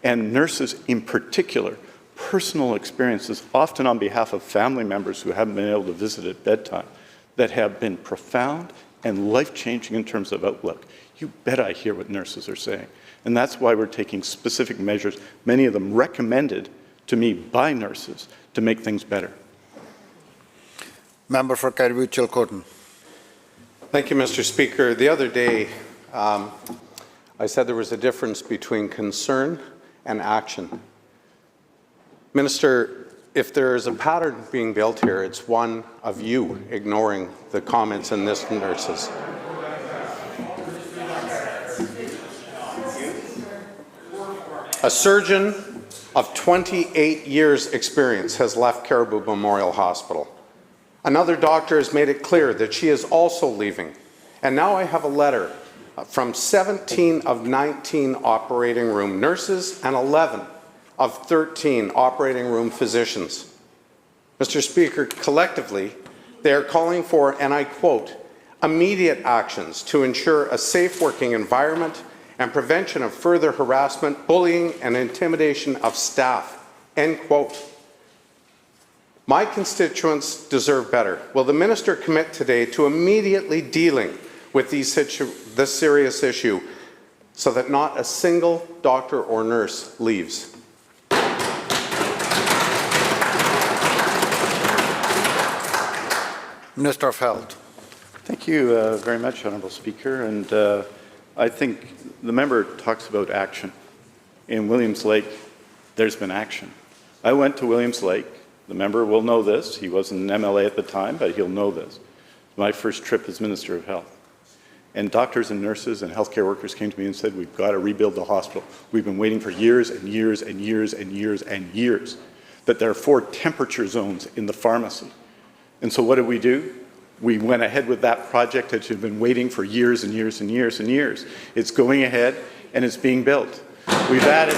and nurses in particular, personal experiences, often on behalf of family members who haven't been able to visit at bedtime, that have been profound and life-changing in terms of outlook. You bet I hear what nurses are saying. And that's why we're taking specific measures, many of them recommended to me by nurses, to make things better. Member for Caribou-Chilcotin. Thank you, Mr. Speaker. The other day, I said there was a difference between concern and action. Minister, if there is a pattern being built here, it's one of you ignoring the comments in this nurses. A surgeon of 28 years' experience has left Caribou Memorial Hospital. Another doctor has made it clear that she is also leaving. And now I have a letter from 17 of 19 operating room nurses and 11 of 13 operating room physicians. Mr. Speaker, collectively, they are calling for, and I quote, immediate actions to ensure a safe working environment and prevention of further harassment, bullying, and intimidation of staff." End quote. My constituents deserve better. Will the minister commit today to immediately dealing with this serious issue so that not a single doctor or nurse leaves? Minister of Health. Thank you very much, Honourable Speaker. And I think the member talks about action. In Williams Lake, there's been action. I went to Williams Lake. The member will know this. He wasn't an MLA at the time, but he'll know this. My first trip as Minister of Health. And doctors and nurses and healthcare workers came to me and said, "We've got to rebuild the hospital. We've been waiting for years and years and years and years and years that there are 4 temperature zones in the pharmacy." And so what did we do? We went ahead with that project that had been waiting for years and years and years and years. It's going ahead and it's being built. We've added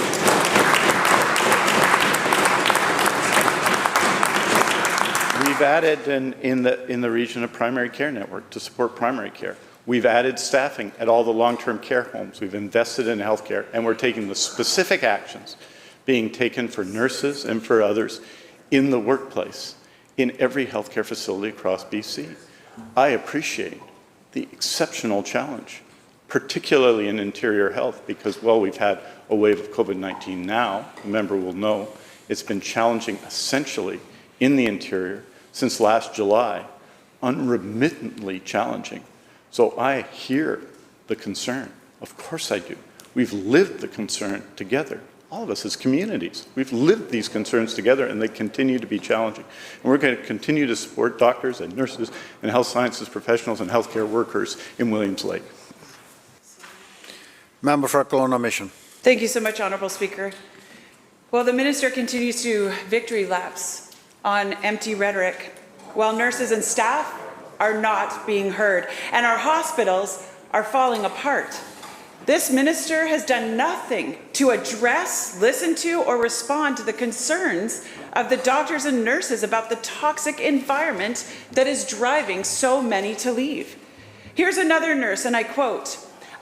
in the region a primary care network to support primary care. We've added staffing at all the long-term care homes. We've invested in healthcare, and we're taking the specific actions being taken for nurses and for others in the workplace in every healthcare facility across BC. I appreciate the exceptional challenge, particularly in interior health, because while we've had a wave of COVID-19 now, the member will know, it's been challenging essentially in the interior since last July, unremittently challenging. So I hear the concern. Of course I do. We've lived the concern together. All of us as communities, we've lived these concerns together, and they continue to be challenging. And we're going to continue to support doctors and nurses and health sciences professionals and healthcare workers in Williams Lake. Member for Kelowna Mission. Thank you so much, Honourable Speaker. Well, the minister continues to victory laps on empty rhetoric, while nurses and staff are not being heard, and our hospitals are falling apart. This minister has done nothing to address, listen to, or respond to the concerns of the doctors and nurses about the toxic environment that is driving so many to leave. Here's another nurse, and I quote,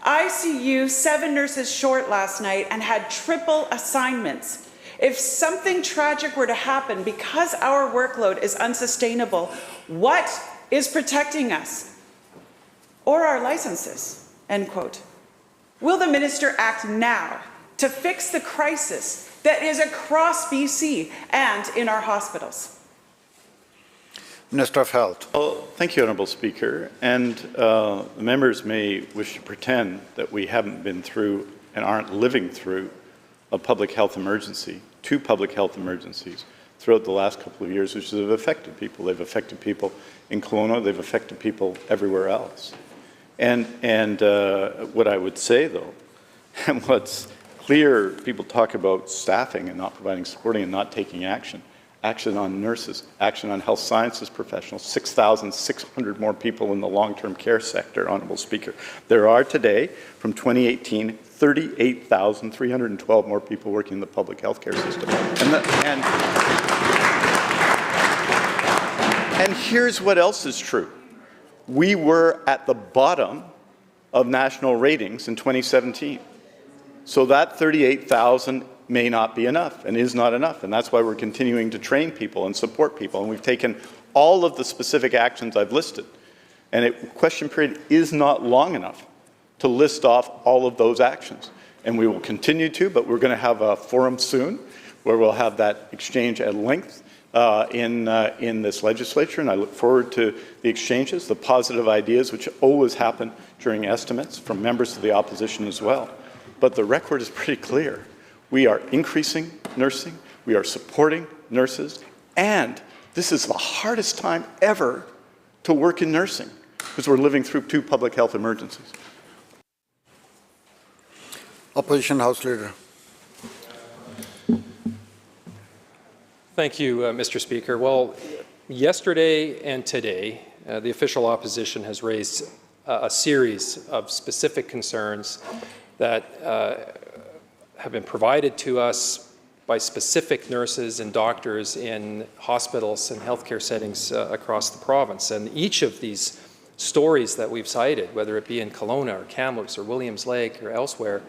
"ICU 7 nurses short last night and had triple assignments. If something tragic were to happen because our workload is unsustainable, what is protecting us or our licenses?" End quote. Will the minister act now to fix the crisis that is across BC and in our hospitals? Minister of Health. Well, thank you, Honourable Speaker. And the members may wish to pretend that we haven't been through and aren't living through a public health emergency, 2 public health emergencies throughout the last couple of years, which have affected people. They've affected people in Kelowna. They've affected people everywhere else. And what I would say, though, and what's clear, people talk about staffing and not providing supporting and not taking action. Action on nurses, action on health sciences professionals, 6,600 more people in the long-term care sector, Honourable Speaker. There are today, from 2018, 38,312 more people working in the public health care system. And here's what else is true. We were at the bottom of national ratings in 2017. So that 38,000 may not be enough and is not enough. And that's why we're continuing to train people and support people. And we've taken all of the specific actions I've listed. And a question period is not long enough to list off all of those actions. And we will continue to, but we're going to have a forum soon where we'll have that exchange at length in this legislature, and I look forward to the exchanges, the positive ideas, which always happen during estimates from members of the opposition as well. But the record is pretty clear. We are increasing nursing, we are supporting nurses, and this is the hardest time ever to work in nursing because we're living through 2 public health emergencies. Opposition House Leader. Thank you, Mr. Speaker. Well, yesterday and today, the official opposition has raised a series of specific concerns that have been provided to us by specific nurses and doctors in hospitals and healthcare settings across the province. And each of these stories that we've cited, whether it be in Kelowna or Kamloops or Williams Lake or elsewhere,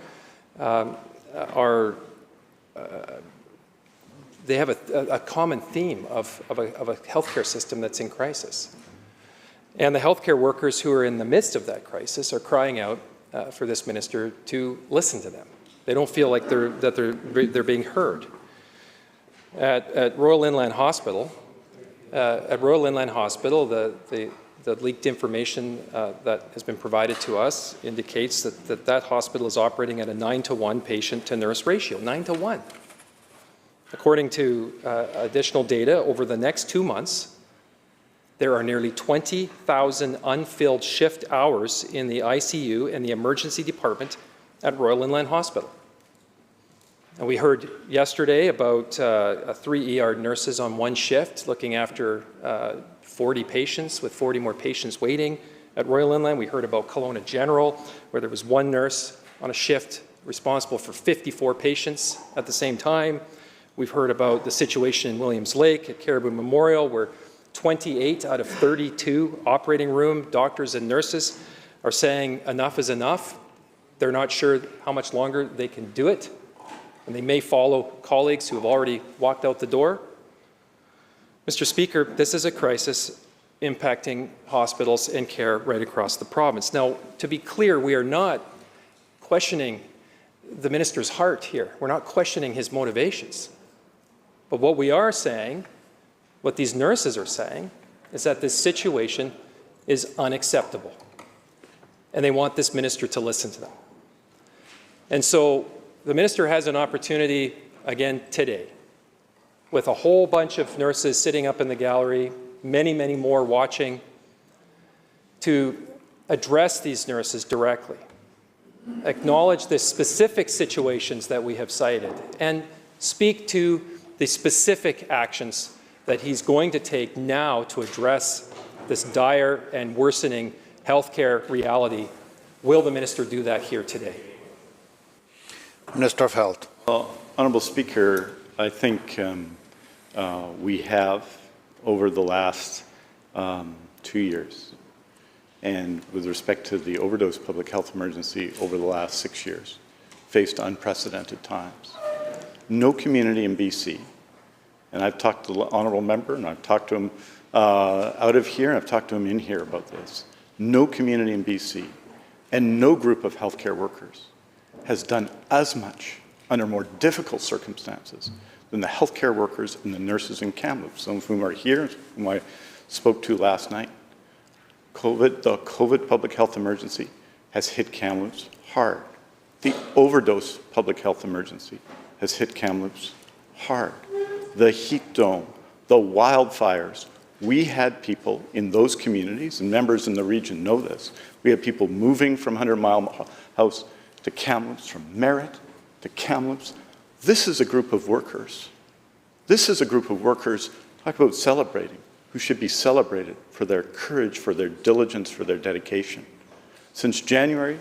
they have a common theme of a healthcare system that's in crisis. And the healthcare workers who are in the midst of that crisis are crying out for this minister to listen to them. They don't feel like they're being heard. At Royal Inland Hospital, the leaked information that has been provided to us indicates that hospital is operating at a 9-to-1 patient-to-nurse ratio, 9-to-1. According to additional data, over the next 2 months, there are nearly 20,000 unfilled shift hours in the ICU and the emergency department at Royal Inland Hospital. And we heard yesterday about 3 ER nurses on one shift looking after 40 patients, with 40 more patients waiting at Royal Inland. We heard about Kelowna General, where there was 1 nurse on a shift responsible for 54 patients at the same time. We've heard about the situation in Williams Lake at Caribou Memorial, where 28 out of 32 operating room doctors and nurses are saying enough is enough. They're not sure how much longer they can do it, and they may follow colleagues who have already walked out the door. Mr. Speaker, this is a crisis impacting hospitals and care right across the province. Now, to be clear, we are not questioning the minister's heart here. We're not questioning his motivations. But what we are saying, what these nurses are saying, is that this situation is unacceptable. And they want this minister to listen to them. And so the minister has an opportunity again today, with a whole bunch of nurses sitting up in the gallery, many, many more watching, to address these nurses directly, acknowledge the specific situations that we have cited, and speak to the specific actions that he's going to take now to address this dire and worsening healthcare reality. Will the minister do that here today? Minister of Health. Well, Honourable Speaker, I think we have, over the last 2 years, and with respect to the overdose public health emergency over the last 6 years, faced unprecedented times. No community in BC, and I've talked to the honourable member, and I've talked to him out of here, and I've talked to him in here about this. No community in BC and no group of healthcare workers has done as much under more difficult circumstances than the healthcare workers and the nurses in Kamloops, some of whom are here, whom I spoke to last night. The COVID public health emergency has hit Kamloops hard. The overdose public health emergency has hit Kamloops hard. The heat dome, the wildfires. We had people in those communities, and members in the region know this. We had people moving from 100 Mile House to Kamloops, from Merritt to Kamloops. This is a group of workers. This is a group of workers, talk about celebrating, who should be celebrated for their courage, for their diligence, for their dedication. Since January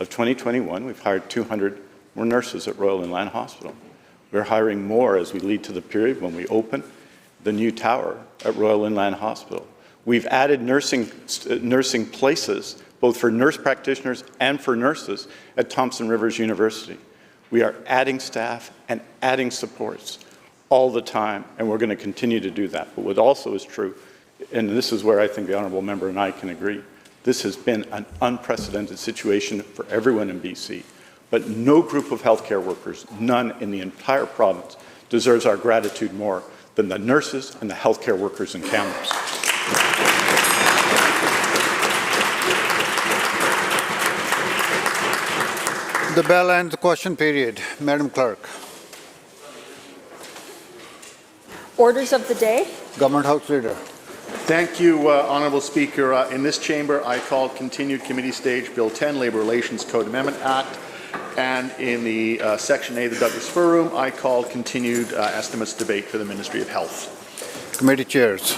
of 2021, we've hired 200 more nurses at Royal Inland Hospital. We're hiring more as we lead to the period when we open the new tower at Royal Inland Hospital. We've added nursing places, both for nurse practitioners and for nurses at Thompson Rivers University. We are adding staff and adding supports all the time, and we're going to continue to do that. But what also is true, and this is where I think the honourable member and I can agree, this has been an unprecedented situation for everyone in BC. But no group of healthcare workers, none in the entire province, deserves our gratitude more than the nurses and the healthcare workers in Kamloops. The bell ends the question period. Madam Clerk. Orders of the day. Government House Leader. Thank you, Honourable Speaker. In this chamber, I call continued committee stage Bill 10, Labour Relations Code Amendment Act. And in the Section A, the Douglas Fir Room, I call continued estimates debate for the Ministry of Health. Committee chairs.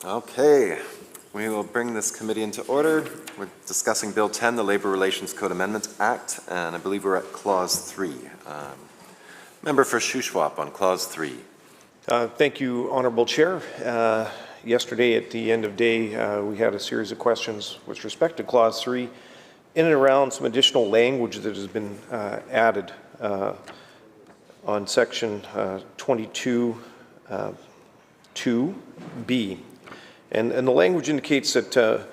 Okay, we will bring this committee into order. We're discussing Bill 10, the Labor Relations Code Amendment Act, and I believe we're at Clause 3. Member for Shuswap on Clause 3. Thank you, Honourable Chair. Yesterday at the end of day, we had a series of questions with respect to Clause 3 in and around some additional language that has been added on Section 22 2B. And the language indicates that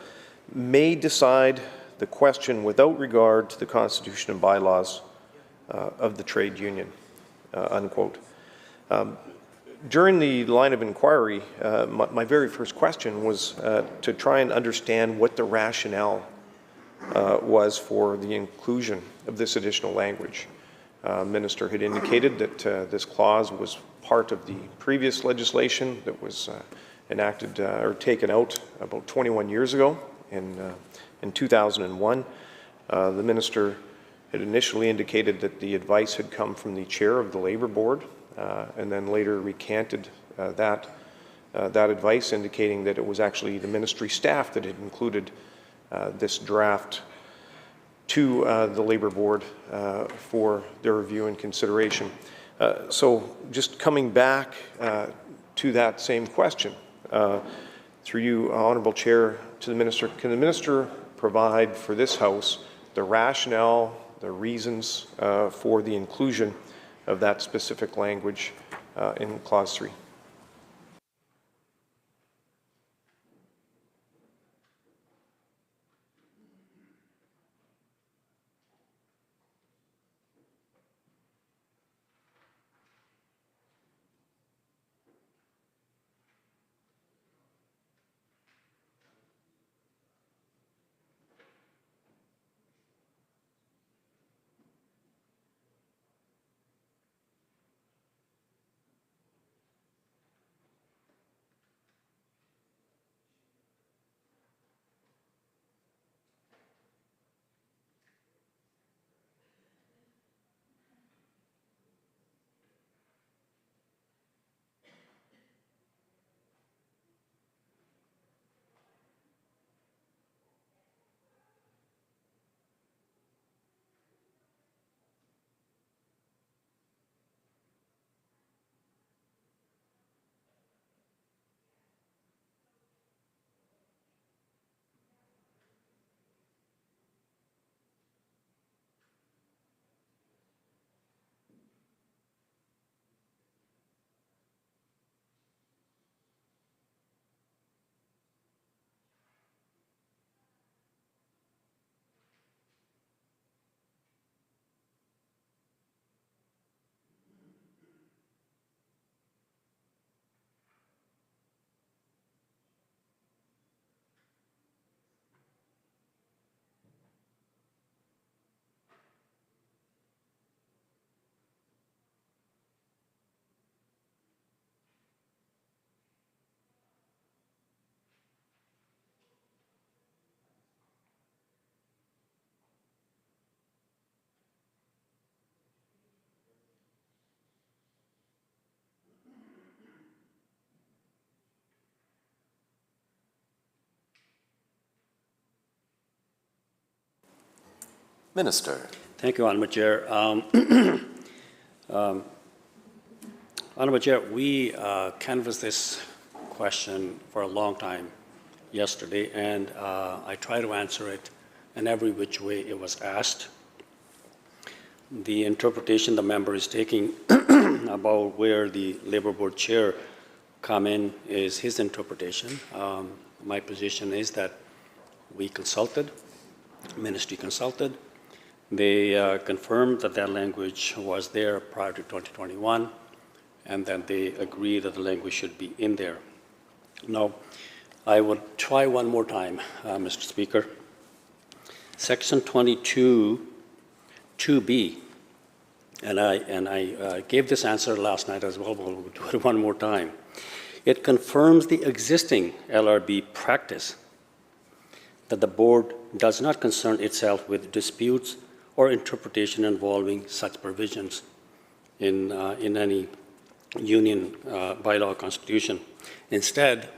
may decide the question without regard to the Constitution and bylaws of the trade union, unquote. During the line of inquiry, my very first question was to try and understand what the rationale was for the inclusion of this additional language. Minister had indicated that this clause was part of the previous legislation that was enacted or taken out about 21 years ago in 2001. The minister had initially indicated that the advice had come from the chair of the Labour Board, and then later recanted that advice, indicating that it was actually the ministry staff that had included this draft to the Labour Board for their review and consideration. So just coming back to that same question, through you, Honourable Chair, to the Minister, can the Minister provide for this House the rationale, the reasons for the inclusion of that specific language in Clause 3? Minister. Thank you, Honourable Chair. Honourable Chair, we canvassed this question for a long time yesterday, and I tried to answer it in every which way it was asked. The interpretation the member is taking about where the Labour Board Chair come in is his interpretation. My position is that we consulted, ministry consulted. They confirmed that that language was there prior to 2021, and that they agreed that the language should be in there. Now, I would try one more time, Mr. Speaker. Section 22, 2B, and I gave this answer last night as well, but we'll do it one more time. It confirms the existing LRB practice that the board does not concern itself with disputes or interpretation involving such provisions in any union bylaw or constitution. Instead,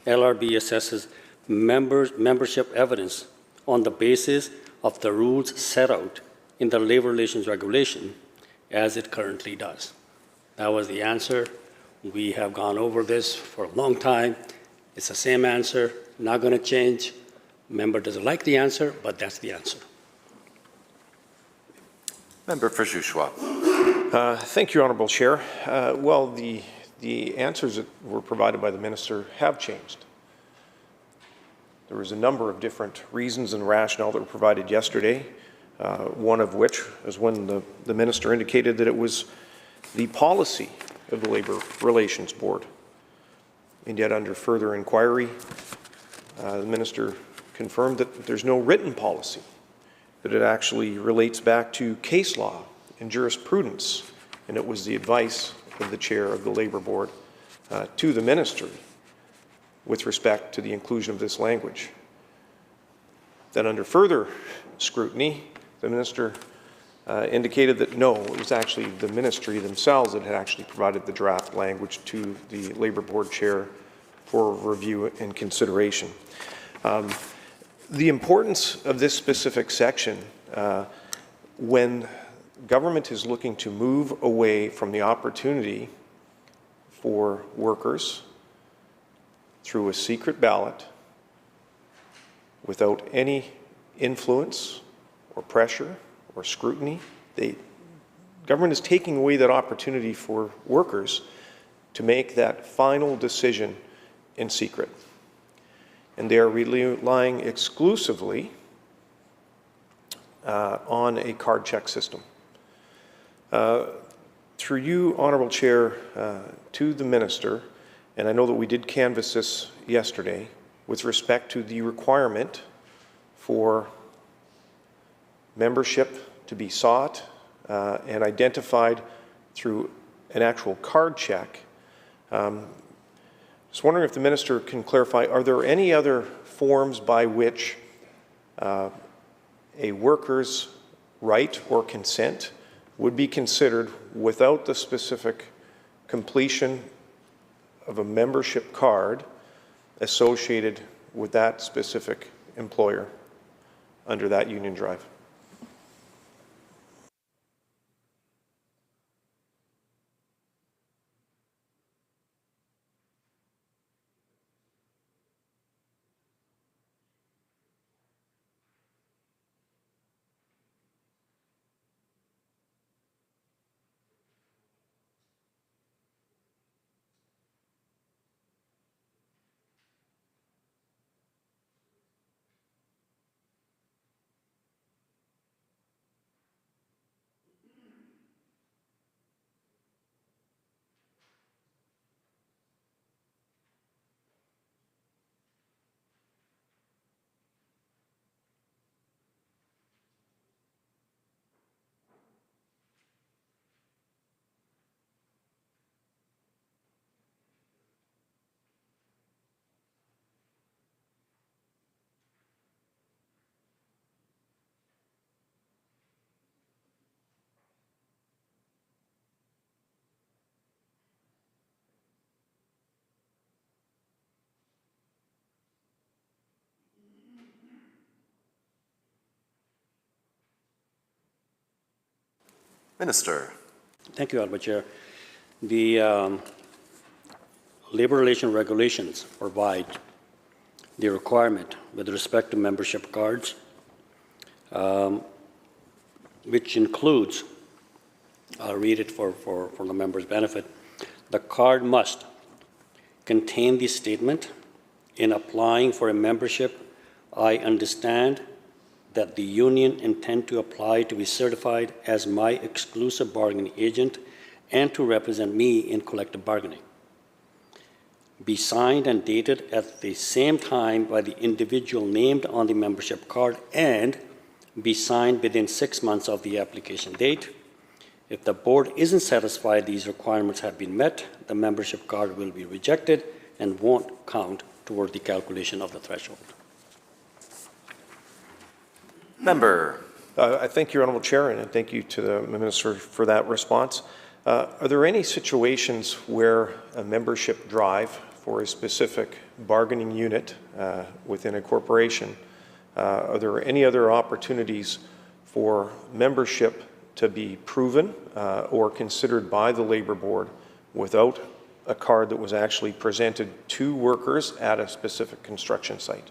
LRB assesses membership evidence on the basis of the rules set out in the labor relations regulation as it currently does. That was the answer. We have gone over this for a long time. It's the same answer, not going to change. Member doesn't like the answer, but that's the answer. Member for Shuswap. Thank you, Honourable Chair. Well, the answers that were provided by the Minister have changed. There was a number of different reasons and rationale that were provided yesterday, one of which is when the Minister indicated that it was the policy of the Labour Relations Board. And yet, under further inquiry, the Minister confirmed that there's no written policy, that it actually relates back to case law and jurisprudence, and it was the advice of the Chair of the Labour Board to the Ministry with respect to the inclusion of this language. Then under further scrutiny, the Minister indicated that no, it was actually the Ministry themselves that had actually provided the draft language to the Labour Board Chair for review and consideration. The importance of this specific section when government is looking to move away from the opportunity for workers through a secret ballot without any influence or pressure or scrutiny. Government is taking away that opportunity for workers to make that final decision in secret. And they are relying exclusively on a card check system. Through you, Honourable Chair, to the Minister, and I know that we did canvass this yesterday, with respect to the requirement for membership to be sought and identified through an actual card check. Just wondering if the Minister can clarify, are there any other forms by which a worker's right or consent would be considered without the specific completion of a membership card associated with that specific employer under that union drive? Minister. Thank you, Honourable Chair. The Labour Relations Regulations provide the requirement with respect to membership cards, which includes, I'll read it for the member's benefit, the card must contain the statement, in applying for a membership, I understand that the union intend to apply to be certified as my exclusive bargaining agent and to represent me in collective bargaining. Be signed and dated at the same time by the individual named on the membership card and be signed within 6 months of the application date. If the board isn't satisfied these requirements have been met, the membership card will be rejected and won't count toward the calculation of the threshold. Member. I thank you, Honourable Chair, and thank you to the Minister for that response. Are there any situations where a membership drive for a specific bargaining unit within a corporation, are there any other opportunities for membership to be proven or considered by the Labour Board without a card that was actually presented to workers at a specific construction site?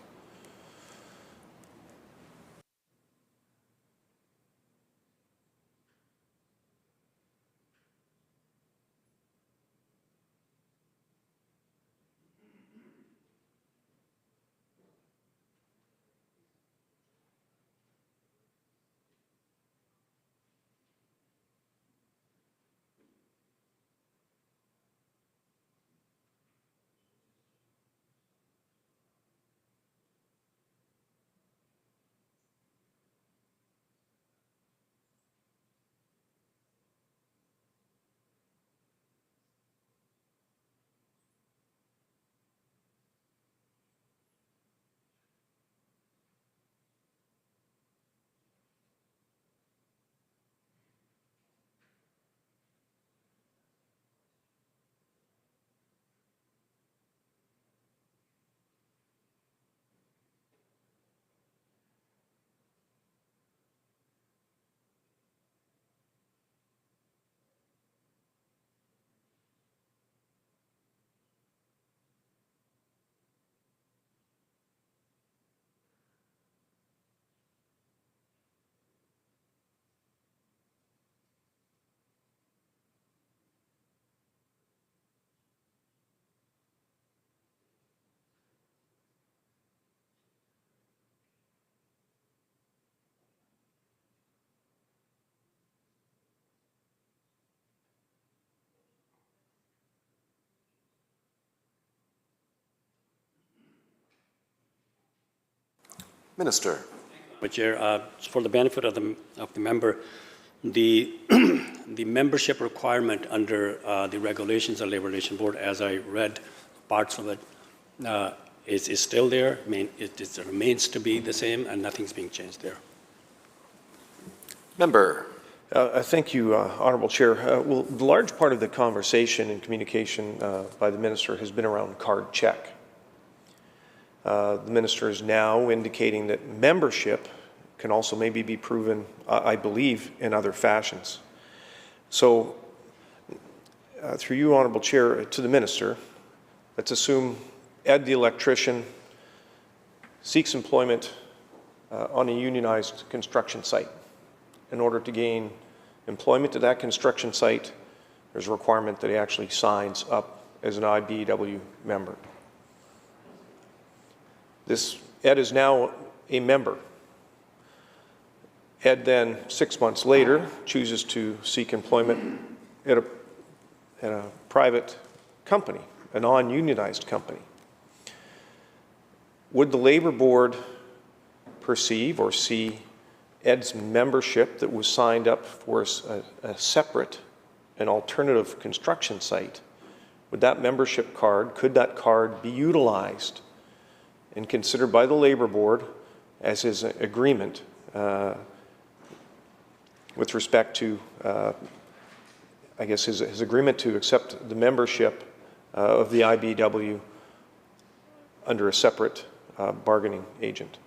Minister. Chair, for the benefit of the member, the the membership requirement under the regulations of Labour Relations Board, as I read parts of it, is still there. I mean, it remains to be the same, and nothing's being changed there. Member. Thank you, Honourable Chair. Well, the large part of the conversation and communication by the Minister has been around card check. The Minister is now indicating that membership can also maybe be proven, I believe, in other fashions. So, through you, Honourable Chair, to the Minister, let's assume Ed the electrician seeks employment on a unionized construction site. In order to gain employment at that construction site, there's a requirement that he actually signs up as an IBEW member. This Ed is now a member. Ed then, 6 months later, chooses to seek employment at a private company, a non-unionized company. Would the Labour Board perceive or see Ed's membership that was signed up for a separate and alternative construction site, would that membership card, could that card be utilized and considered by the Labour Board as his agreement with respect to, I guess, his agreement to accept the membership of the IBEW under a separate bargaining agent?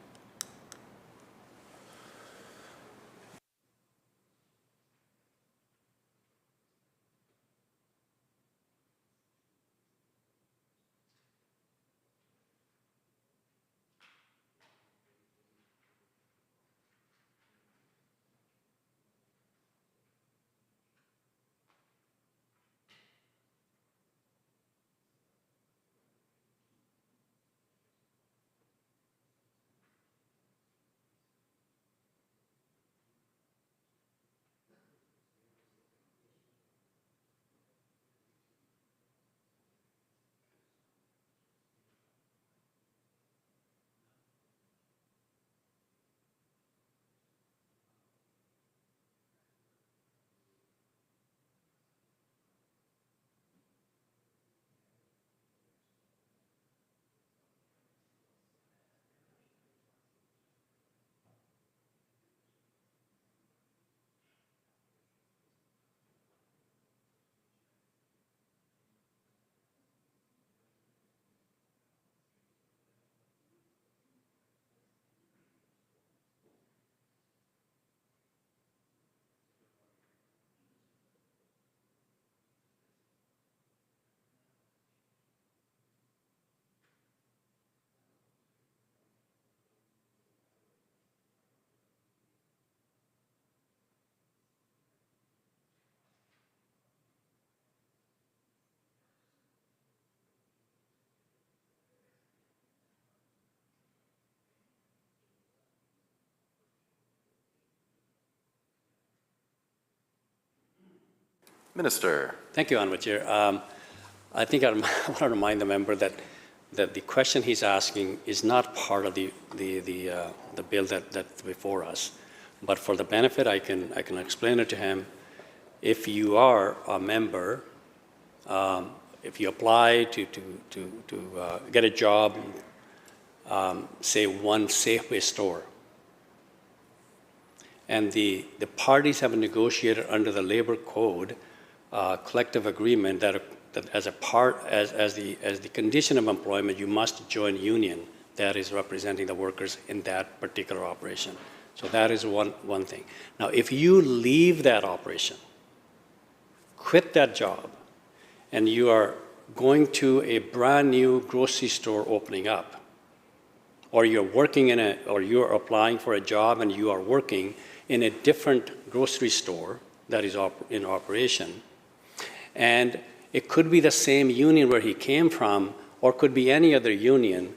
Minister. Thank you, Honourable Chair. I think I want to remind the member that the question he's asking is not part of the bill that's before us. But for the benefit, I can explain it to him. If you are a member, if you apply to get a job, say one Safeway store, and the parties have negotiated under the labor code collective agreement that as the condition of employment, you must join a union that is representing the workers in that particular operation. So that is one thing. Now, if you leave that operation, quit that job, and you are going to a brand new grocery store opening up, or you're working or you're applying for a job and you are working in a different grocery store that is in operation, and it could be the same union where he came from, or could be any other union,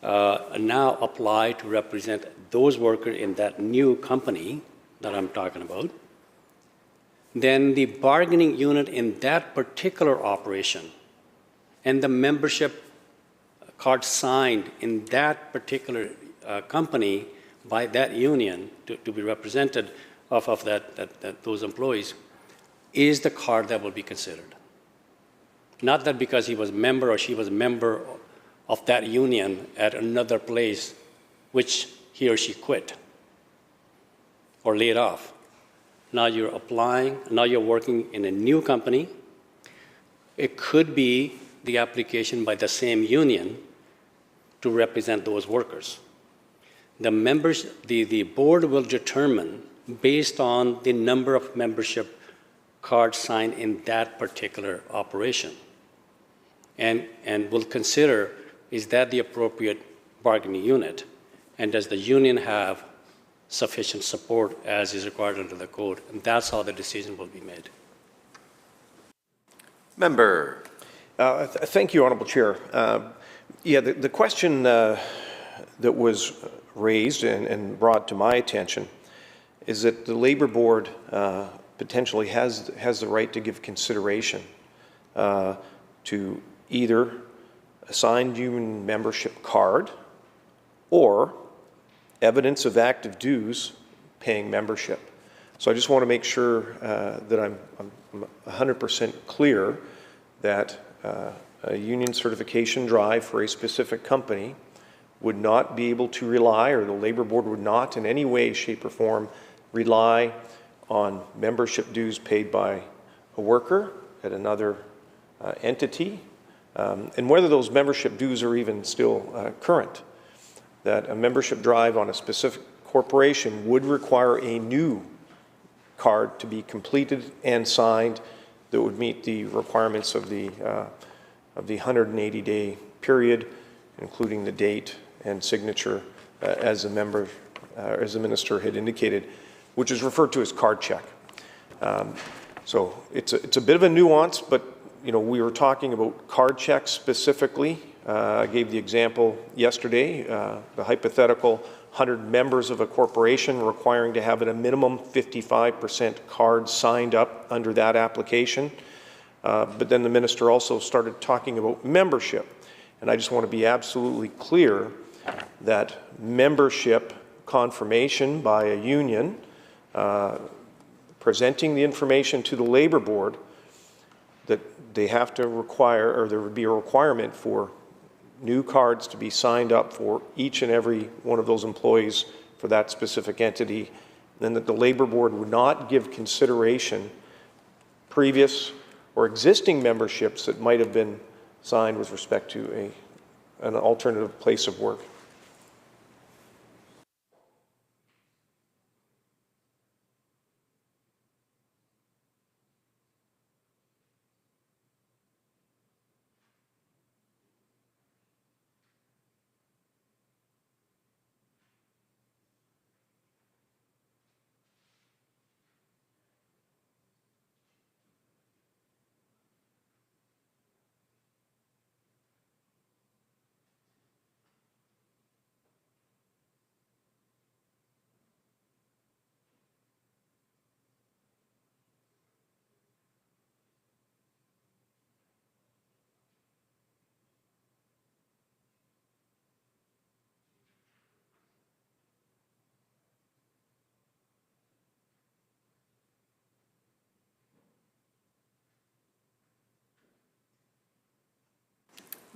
now apply to represent those workers in that new company that I'm talking about, then the bargaining unit in that particular operation and the membership card signed in that particular company by that union to be represented of those employees is the card that will be considered. Not that because he was a member or she was a member of that union at another place which he or she quit or laid off. Now you're applying, now you're working in a new company. It could be the application by the same union to represent those workers. The members, the board will determine based on the number of membership cards signed in that particular operation. And will consider, is that the appropriate bargaining unit? And does the union have sufficient support as is required under the code? And that's how the decision will be made. Member. Thank you, Honourable Chair. The question that was raised and brought to my attention is that the Labour Board potentially has the right to give consideration to either a signed union membership card or evidence of active dues paying membership. So I just want to make sure that I'm 100% clear that a union certification drive for a specific company would not be able to rely, or the Labour Board would not in any way, shape or form rely on membership dues paid by a worker at another entity, and whether those membership dues are even still current. That a membership drive on a specific corporation would require a new card to be completed and signed that would meet the requirements of the 180-day period, including the date and signature, as the minister had indicated, which is referred to as card check. So it's a bit of a nuance, but we were talking about card checks specifically. I gave the example yesterday, the hypothetical 100 members of a corporation requiring to have at a minimum 55% cards signed up under that application. But then the minister also started talking about membership. And I just want to be absolutely clear that membership confirmation by a union presenting the information to the Labour Board, that they have to require, or there would be a requirement for new cards to be signed up for each and every one of those employees for that specific entity, and that the Labour Board would not give consideration previous or existing memberships that might have been signed with respect to an alternative place of work.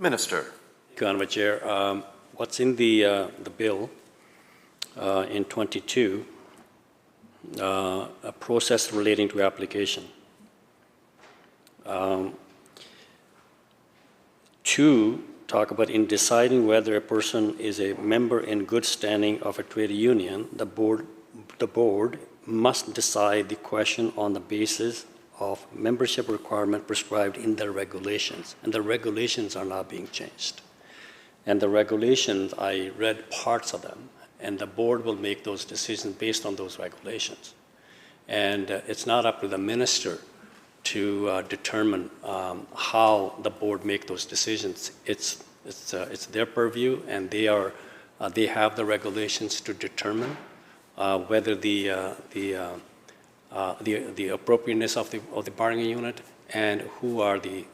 Minister. Thank you, Honourable Chair. What's in the bill in 22, a process relating to application. 2, talk about in deciding whether a person is a member in good standing of a trade union, the board must decide the question on the basis of membership requirement prescribed in the regulations, and the regulations are not being changed. And the regulations, I read parts of them, and the board will make those decisions based on those regulations. And it's not up to the minister to determine how the board make those decisions. It's their purview, and they have the regulations to determine whether the appropriateness of the bargaining unit and who are the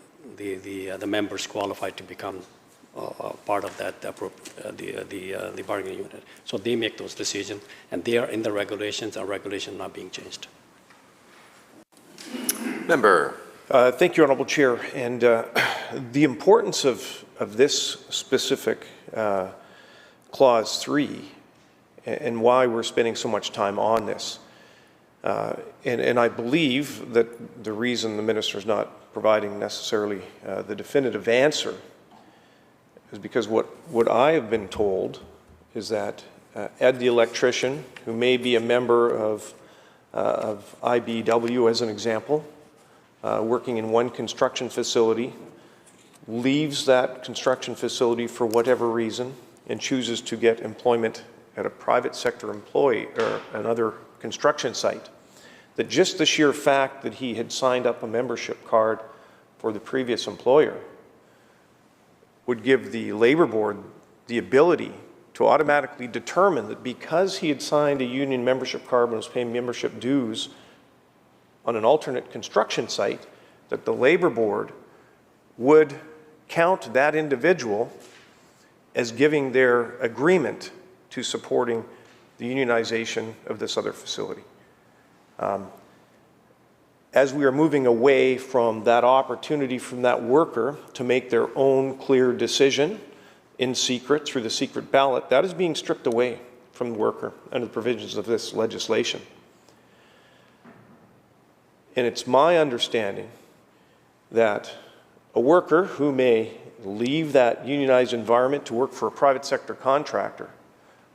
members qualified to become part of that the bargaining unit. So they make those decisions, and they are in the regulations. Our regulation not being changed. Member. Thank you, Honourable Chair. And the importance of this specific Clause 3 and why we're spending so much time on this. And I believe that the reason the Minister is not providing necessarily the definitive answer is because what I have been told is that Ed the electrician, who may be a member of IBW as an example, working in one construction facility, leaves that construction facility for whatever reason and chooses to get employment at a private sector employee or another construction site, that just the sheer fact that he had signed up a membership card for the previous employer would give the labor board the ability to automatically determine that because he had signed a union membership card and was paying membership dues on an alternate construction site, that the labor board would count that individual as giving their agreement to supporting the unionization of this other facility. As we are moving away from that opportunity from that worker to make their own clear decision in secret through the secret ballot, that is being stripped away from the worker under the provisions of this legislation. And it's my understanding that a worker who may leave that unionized environment to work for a private sector contractor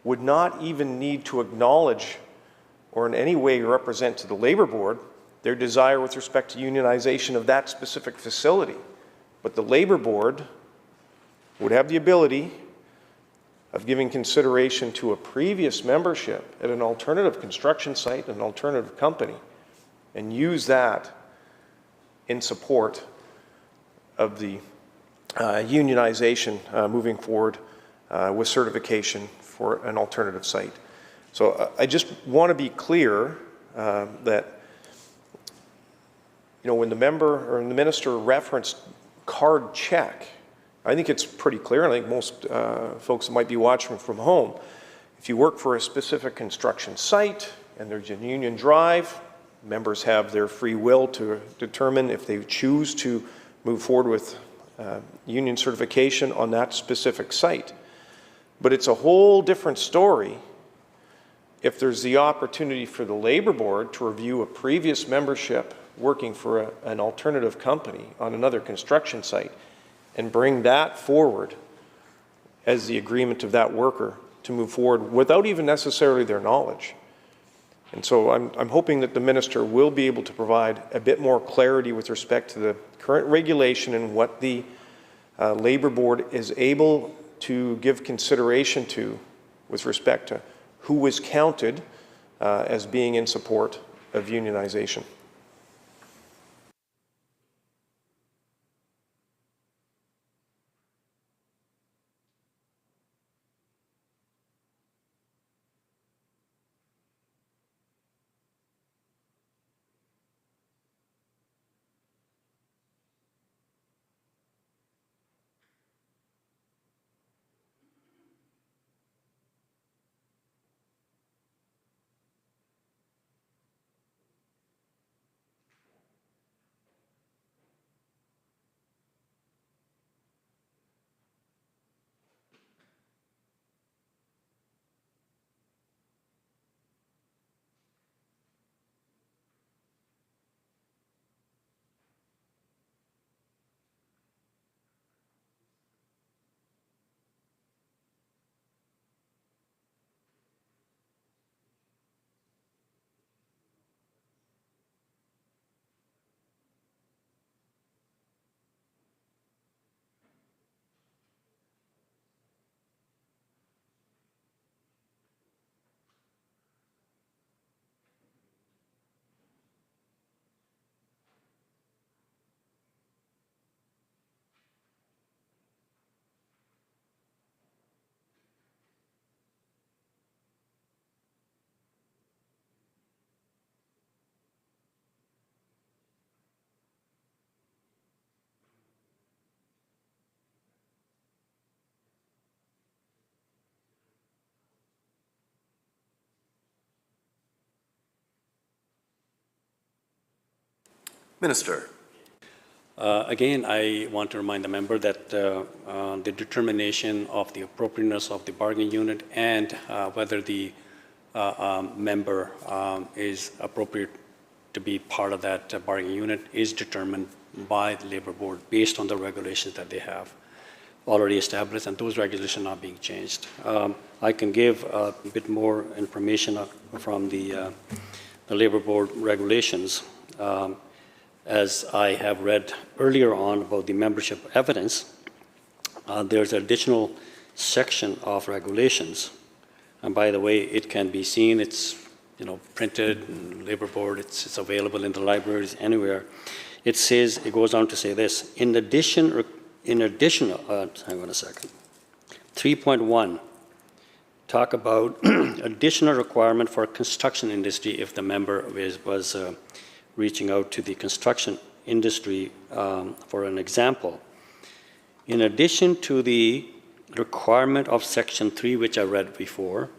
would not even need to acknowledge or in any way represent to the labor board their desire with respect to unionization of that specific facility. But the labor board would have the ability of giving consideration to a previous membership at an alternative construction site, an alternative company, and use that in support of the unionization moving forward with certification for an alternative site. So I just want to be clear that, you know, when the member or the minister referenced card check, I think it's pretty clear, and I think most folks that might be watching from home, if you work for a specific construction site and there's a union drive, members have their free will to determine if they choose to move forward with union certification on that specific site. But it's a whole different story if there's the opportunity for the labor board to review a previous membership working for an alternative company on another construction site and bring that forward as the agreement of that worker to move forward without even necessarily their knowledge. And so I'm hoping that the minister will be able to provide a bit more clarity with respect to the current regulation and what the labor board is able to give consideration to with respect to who was counted as being in support of unionization. Minister. Again, I want to remind the member that the determination of the appropriateness of the bargaining unit and whether the member is appropriate to be part of that bargaining unit is determined by the Labour Board based on the regulations that they have already established, and those regulations are not being changed. I can give a bit more information from the Labour Board regulations. As I have read earlier on about the membership evidence, there's an additional section of regulations. And by the way, it can be seen, it's printed in Labour Board, it's available in the libraries, anywhere. It says, it goes on to say this, in addition, hang on a second, 3.1, talk about additional requirement for construction industry if the member was reaching out to the construction industry for an example. In addition to the requirement of Section 3, which I read before,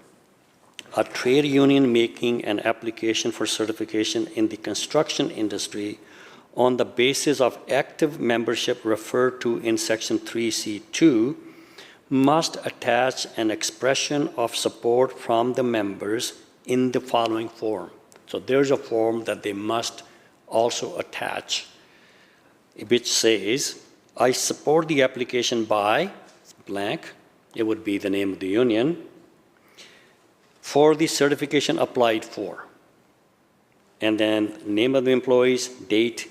a trade union making an application for certification in the construction industry on the basis of active membership referred to in Section 3C2 must attach an expression of support from the members in the following form. So there's a form that they must also attach, which says, I support the application by blank, it would be the name of the union, for the certification applied for. And then name of the employees, date,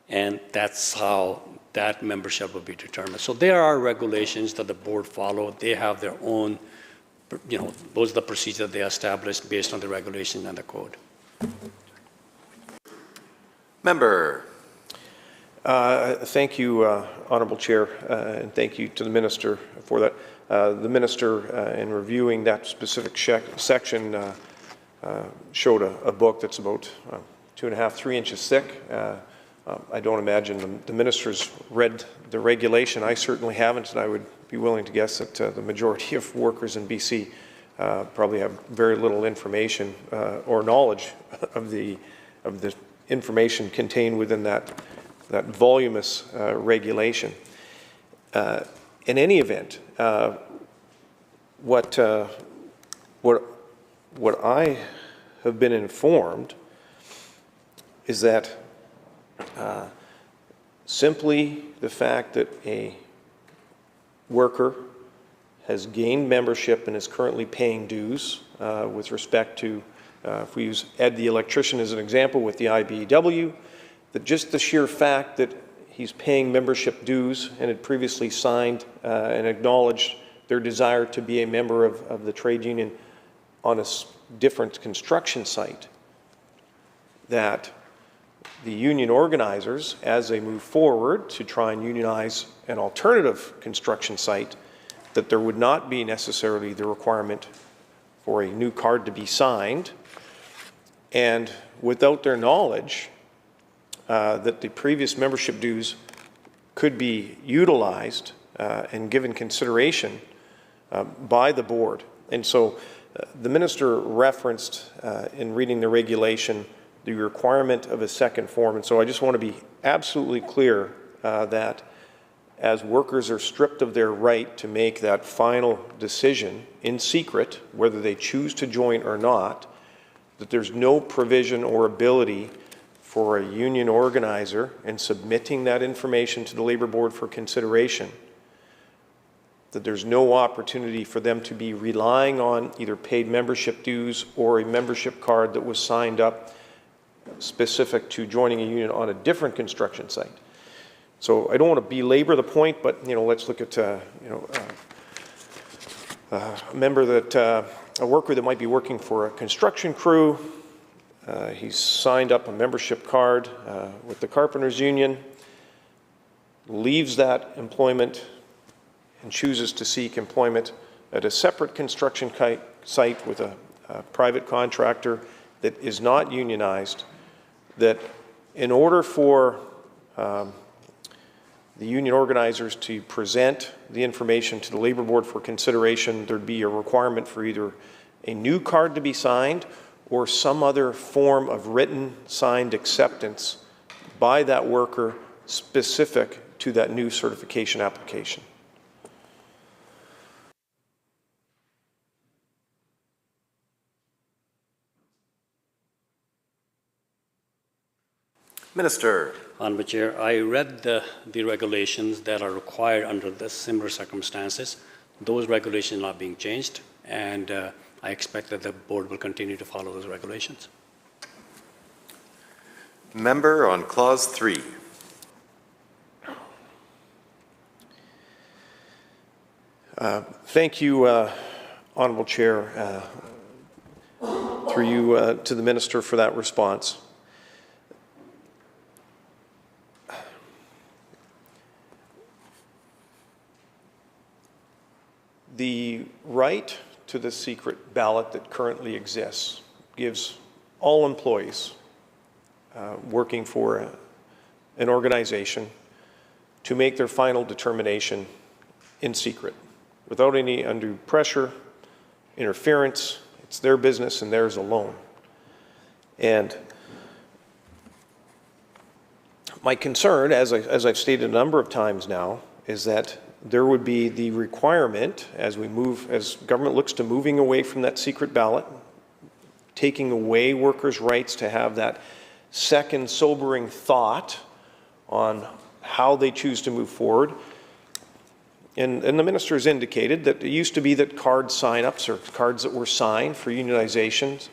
and that's how that membership will be determined. So there are regulations that the board follow. They have their own, those are the procedures that they established based on the regulation and the code. Member. Thank you, Honourable Chair, and thank you to the Minister for that. The Minister, in reviewing that specific section, showed a book that's about 2.5, 3 inches thick. I don't imagine the Minister's read the regulation. I certainly haven't, and I would be willing to guess that the majority of workers in BC probably have very little information or knowledge of the information contained within that voluminous regulation. In any event, what I have been informed is that simply the fact that a worker has gained membership and is currently paying dues with respect to, if we use Ed the electrician as an example with the IBEW, that just the sheer fact that he's paying membership dues and had previously signed and acknowledged their desire to be a member of the trade union on a different construction site, that the union organizers, as they move forward to try and unionize an alternative construction site, that there would not be necessarily the requirement for a new card to be signed, and without their knowledge that the previous membership dues could be utilized and given consideration by the board. And so the Minister referenced in reading the regulation the requirement of a second form. And so I just want to be absolutely clear that as workers are stripped of their right to make that final decision in secret, whether they choose to join or not, that there's no provision or ability for a union organizer in submitting that information to the Labour Board for consideration, that there's no opportunity for them to be relying on either paid membership dues or a membership card that was signed up specific to joining a union on a different construction site. So I don't want to belabor the point, but let's look at a member that a worker that might be working for a construction crew. He's signed up a membership card with the Carpenters Union, leaves that employment and chooses to seek employment at a separate construction site with a private contractor that is not unionized, that in order for the union organizers to present the information to the Labour Board for consideration, there'd be a requirement for either a new card to be signed or some other form of written signed acceptance by that worker specific to that new certification application. Minister. Honourable Chair, I read the regulations that are required under the similar circumstances. Those regulations are not being changed, and I expect that the board will continue to follow those regulations. Member on Clause 3. Thank you, Honourable Chair, through you to the Minister for that response. The right to the secret ballot that currently exists gives all employees working for an organization to make their final determination in secret, without any undue pressure, interference. It's their business and theirs alone. And my concern, as I've stated a number of times now, is that there would be the requirement as government looks to moving away from that secret ballot, taking away workers' rights to have that second sobering thought on how they choose to move forward. And the minister has indicated that it used to be that card sign-ups or cards that were signed for unionizations,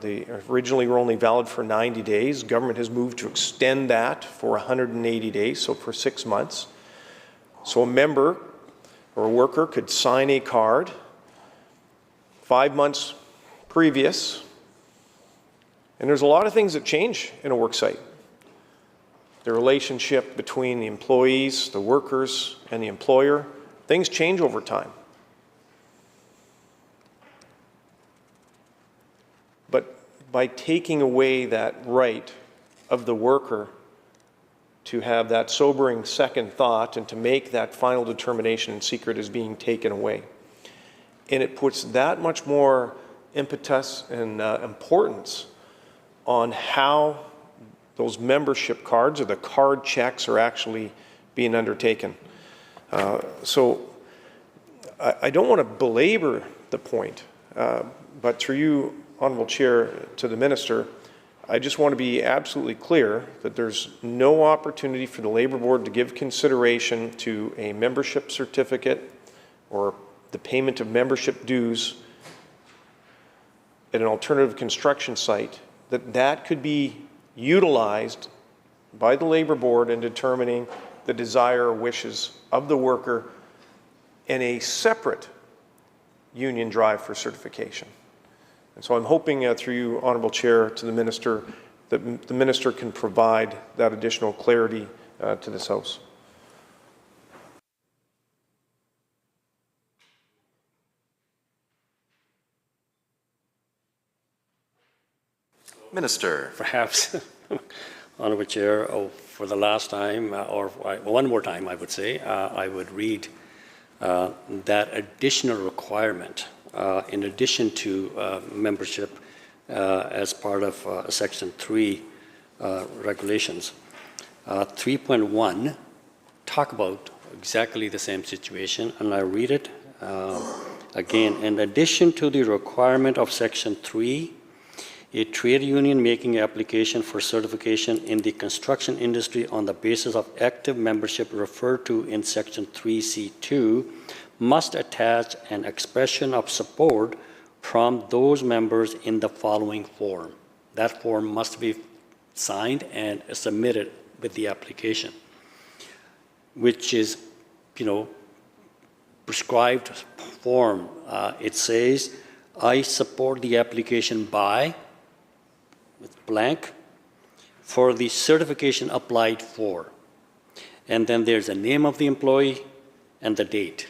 they originally were only valid for 90 days. Government has moved to extend that for 180 days, so for 6 months. So a member or a worker could sign a card 5 months previous, and there's a lot of things that change in a work site. The relationship between the employees, the workers, and the employer, things change over time. But by taking away that right of the worker to have that sobering second thought and to make that final determination in secret is being taken away. And it puts that much more impetus and importance on how those membership cards or the card checks are actually being undertaken. So I don't want to belabor the point, but through you, Honourable Chair, to the Minister, I just want to be absolutely clear that there's no opportunity for the Labour Board to give consideration to a membership certificate or the payment of membership dues at an alternative construction site, that could be utilized by the Labour Board in determining the desire or wishes of the worker in a separate union drive for certification. And so I'm hoping through you, Honourable Chair, to the Minister, that the Minister can provide that additional clarity to this House. Minister. Perhaps, Honourable Chair, for the last time, or one more time, I would say, I would read that additional requirement in addition to membership as part of Section 3 regulations. 3.1 talk about exactly the same situation, and I read it again. In addition to the requirement of Section 3, a trade union making application for certification in the construction industry on the basis of active membership referred to in Section 3C2 must attach an expression of support from those members in the following form. That form must be signed and submitted with the application, which is, prescribed form. It says, I support the application by, with blank, for the certification applied for. And then there's a name of the employee and the date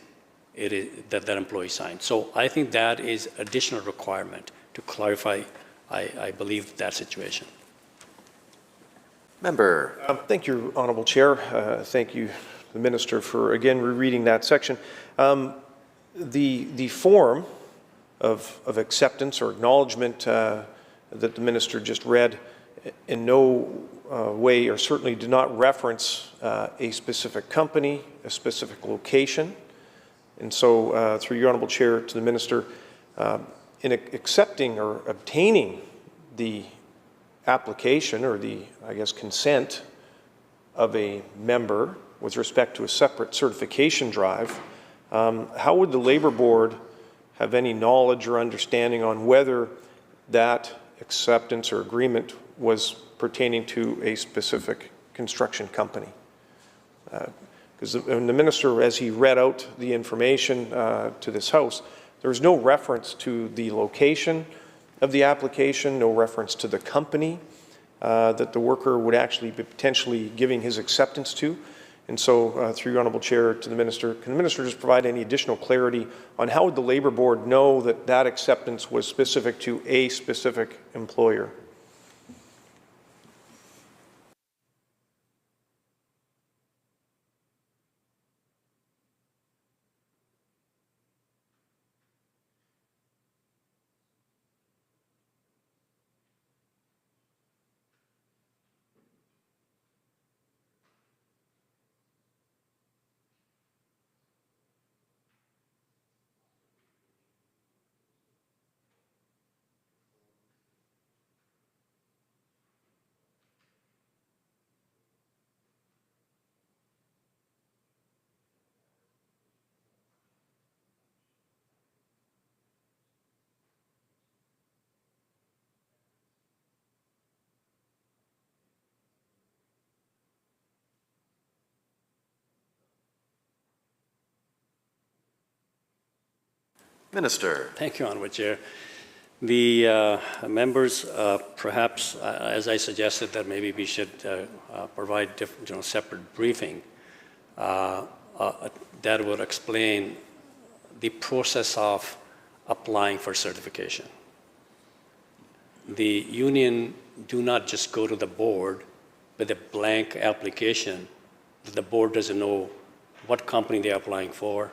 that employee signed. So I think that is additional requirement to clarify, I believe, that situation. Member. Thank you, Honourable Chair. Thank you, the Minister, for again rereading that section. The form of acceptance or acknowledgement that the Minister just read in no way, or certainly did not reference a specific company, a specific location. And so, through your Honourable Chair, to the Minister, in accepting or obtaining the application or the, I guess, consent of a member with respect to a separate certification drive, how would the Labour Board have any knowledge or understanding on whether that acceptance or agreement was pertaining to a specific construction company? Because the Minister, as he read out the information to this House, there was no reference to the location of the application, no reference to the company that the worker would actually be potentially giving his acceptance to. And so, through your Honourable Chair, to the Minister, can the Minister just provide any additional clarity on how would the Labour Board know that that acceptance was specific to a specific employer? Minister. Thank you, Honourable Chair. The members, perhaps, as I suggested, that maybe we should provide different, separate briefing that would explain the process of applying for certification. The union do not just go to the board with a blank application that the board doesn't know what company they're applying for,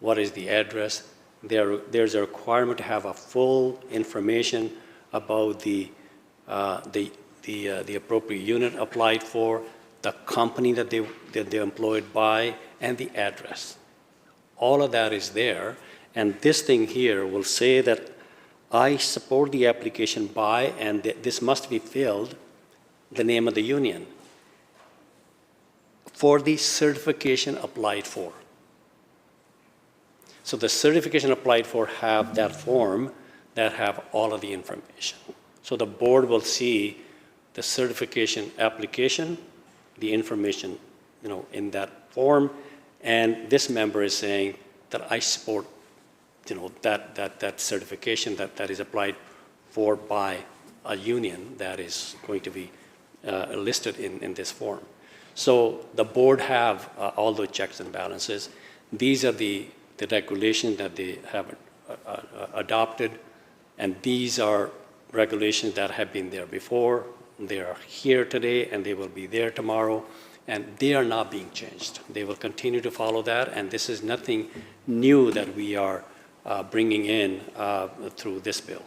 what is the address. There's a requirement to have a full information about the appropriate unit applied for, the company that they're employed by, and the address. All of that is there, and this thing here will say that I support the application by, and this must be filled, the name of the union for the certification applied for. So the certification applied for have that form that have all of the information. So the board will see the certification application, the information, in that form, and this member is saying that I support, that certification that is applied for by a union that is going to be listed in this form. So the board have all the checks and balances. These are the regulations that they have adopted, and these are regulations that have been there before. They are here today, and they will be there tomorrow, and they are not being changed. They will continue to follow that, and this is nothing new that we are bringing in through this bill.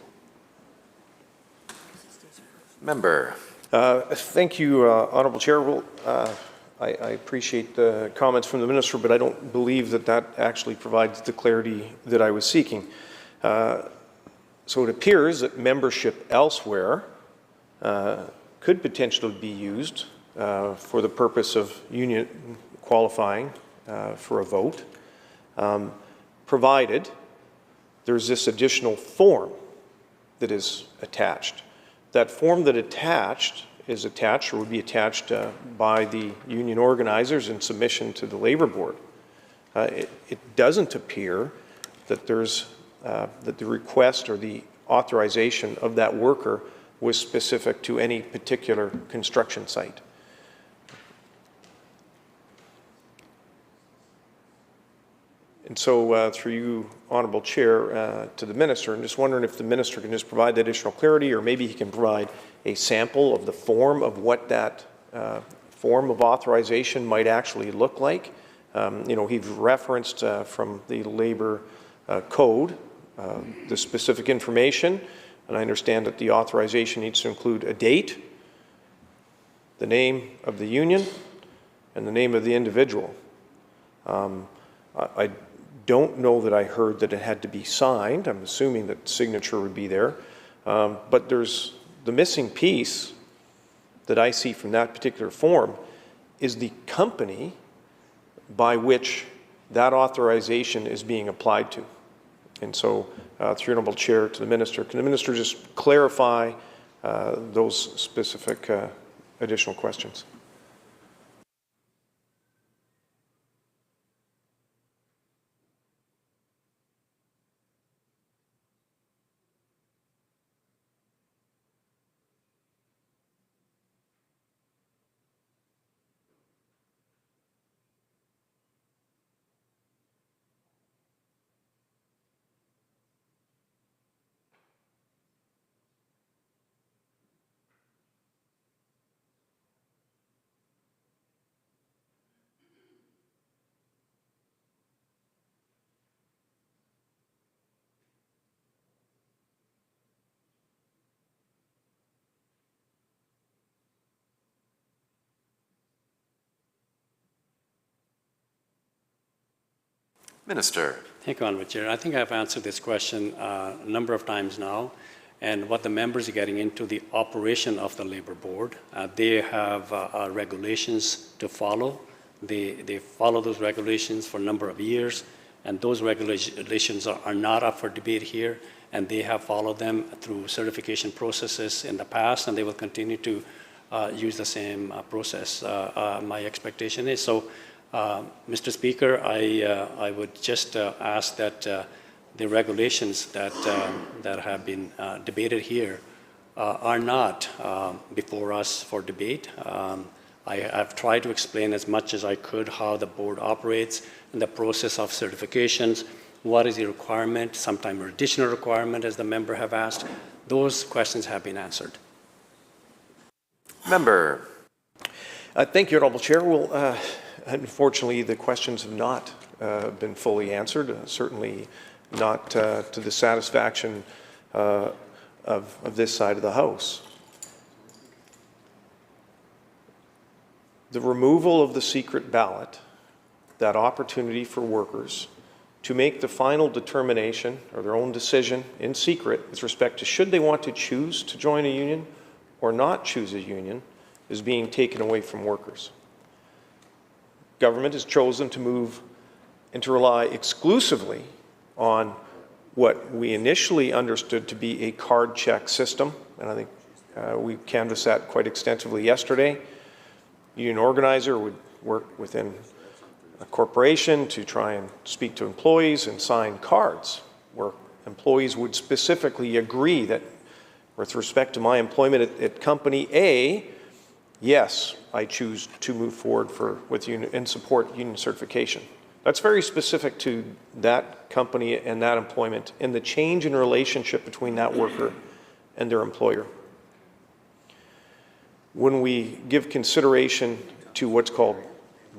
Member. Thank you, Honourable Chair. Well, I appreciate the comments from the Minister, but I don't believe that actually provides the clarity that I was seeking. So it appears that membership elsewhere could potentially be used for the purpose of union qualifying for a vote, provided there's this additional form that is attached. That form that is attached or would be attached by the union organizers in submission to the Labour Board. It doesn't appear that that the request or the authorization of that worker was specific to any particular construction site. And so, through you, Honourable Chair, to the Minister, I'm just wondering if the Minister can just provide additional clarity, or maybe he can provide a sample of the form of what that form of authorization might actually look like. He's referenced from the Labour Code the specific information, and I understand that the authorization needs to include a date, the name of the union and the name of the individual. I don't know that I heard that it had to be signed. I'm assuming that signature would be there. But there's the missing piece that I see from that particular form is the company by which that authorization is being applied to. And so, through Honourable Chair, to the Minister, can the Minister just clarify those specific additional questions? Minister. Thank you, Honourable Chair. I think I've answered this question a number of times now. And what the members are getting into the operation of the Labour Board, they have regulations to follow. They follow those regulations for a number of years, and those regulations are not up for debate here, and they have followed them through certification processes in the past, and they will continue to use the same process. My expectation is so. Mr. Speaker, I would just ask that the regulations that have been debated here are not before us for debate. I've tried to explain as much as I could how the board operates in the process of certifications, what is the requirement, sometimes additional requirement as the member have asked. Those questions have been answered. Member. Thank you, Honourable Chair. Well, unfortunately, the questions have not been fully answered, certainly not to the satisfaction of this side of the House. The removal of the secret ballot, that opportunity for workers to make the final determination or their own decision in secret with respect to should they want to choose to join a union or not choose a union, is being taken away from workers. Government has chosen to move and to rely exclusively on what we initially understood to be a card check system, and I think we canvassed that quite extensively yesterday. Union organizer would work within a corporation to try and speak to employees and sign cards where employees would specifically agree that with respect to my employment at company A, yes, I choose to move forward with union and support union certification. That's very specific to that company and that employment and the change in relationship between that worker and their employer. When we give consideration to what's called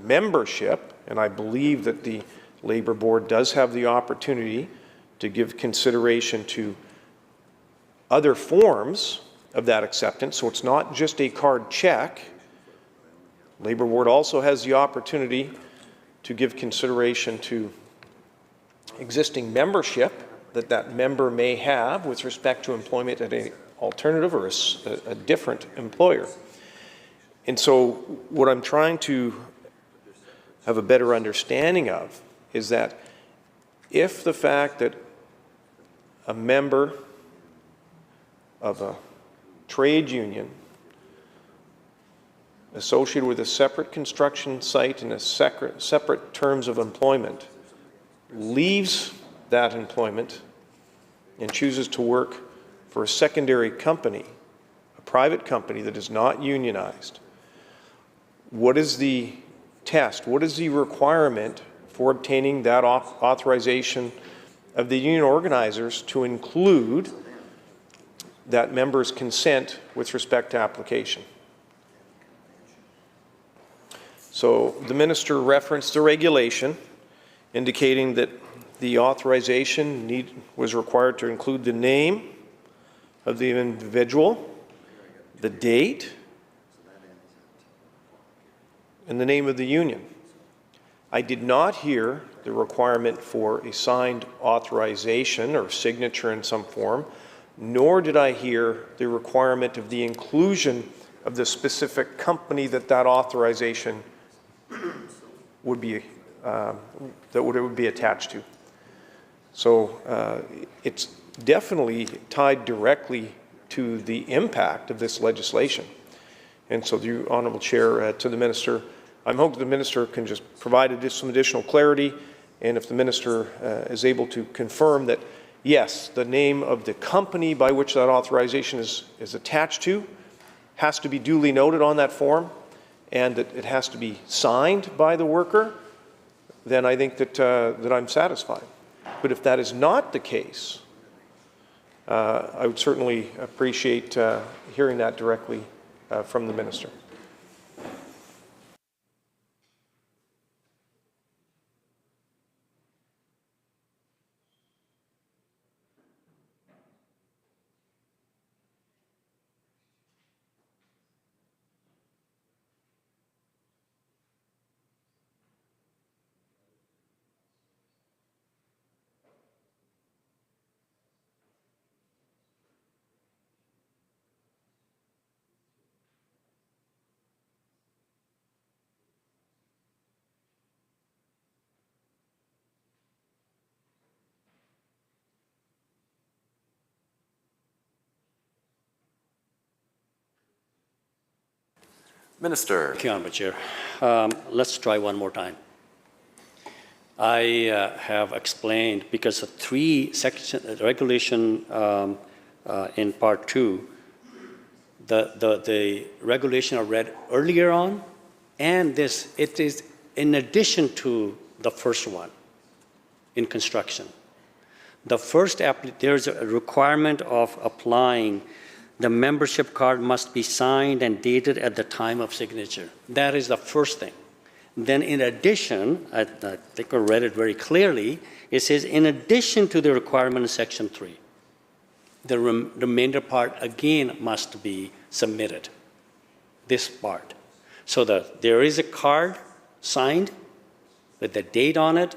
membership, and I believe that the Labour Board does have the opportunity to give consideration to other forms of that acceptance, so it's not just a card check. Labour Board also has the opportunity to give consideration to existing membership that member may have with respect to employment at an alternative or a different employer. And so what I'm trying to have a better understanding of is that if the fact that a member of a trade union associated with a separate construction site and a separate terms of employment leaves that employment and chooses to work for a secondary company, a private company that is not unionized, what is the test? What is the requirement for obtaining that authorization of the union organizers to include that member's consent with respect to application? So the minister referenced a regulation indicating that the authorization was required to include the name of the individual, the date, in the name of the union. I did not hear the requirement for a signed authorization or signature in some form, nor did I hear the requirement of the inclusion of the specific company that authorization would be would be attached to. So it's definitely tied directly to the impact of this legislation. And so, the Honourable Chair, to the Minister, I'm hoping the Minister can just provide some additional clarity, and if the Minister is able to confirm that, yes, the name of the company by which that authorization is attached to has to be duly noted on that form, and that it has to be signed by the worker, then I think that, that I'm satisfied. But if that is not the case, I would certainly appreciate hearing that directly from the Minister. Minister. Thank you, Honourable Chair. Let's try one more time. I have explained, because of 3 section regulation in Part 2, the regulation I read earlier on, and this, it is in addition to the first one in construction. The first, there's a requirement of applying. The membership card must be signed and dated at the time of signature. That is the first thing. Then in addition, I think I read it very clearly, it says in addition to the requirement in Section 3, the remainder part again must be submitted, this part. So there is a card signed with the date on it,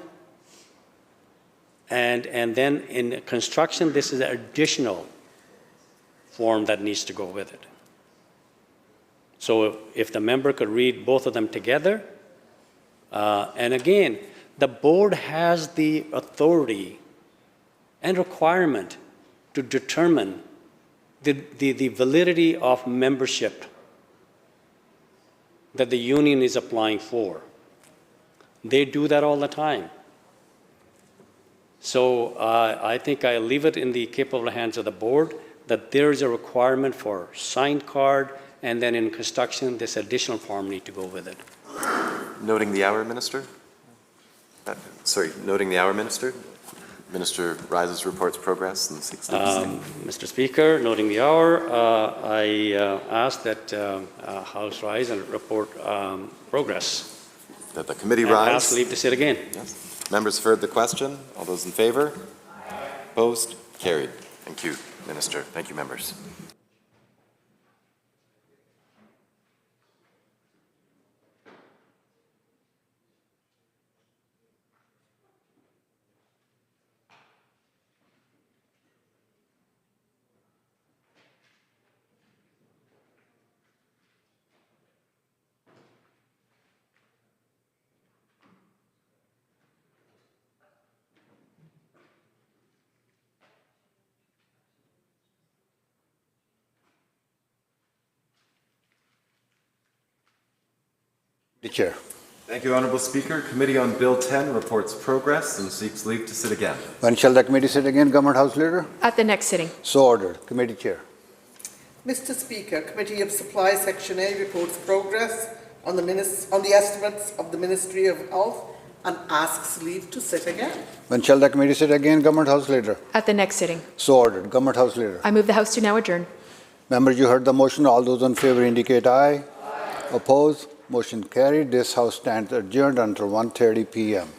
and then in construction, this is an additional form that needs to go with it. So if the member could read both of them together, and again, the board has the authority and requirement to determine the validity of membership that the union is applying for. They do that all the time. So I think I leave it in the capable hands of the board that there is a requirement for signed card, and then in construction, this additional form need to go with it. Noting the hour, Minister? Noting the hour, Minister? Minister rises, reports progress, and seeks leave to stay. Mr. Speaker, noting the hour, I ask that House rise and report progress. That the committee and rise. Ask leave to sit again. Yes. Members have heard the question. All those in favor? Opposed? Carried. Thank you, Minister. Thank you, members. Chair. Thank you, Honourable Speaker. Committee on Bill 10 reports progress and seeks leave to sit again. When shall the committee sit again, Government House Leader? At the next sitting. So ordered. Committee Chair. Mr. Speaker, Committee of Supply Section A reports progress on the estimates of the Ministry of Health and asks leave to sit again. When shall the committee sit again, Government House Leader? At the next sitting. So ordered. Government House Leader. I move the House to now adjourn. Members, you heard the motion. All those in favour indicate aye. Aye. Oppose? Motion carried. This House stands adjourned until 1:30 p.m.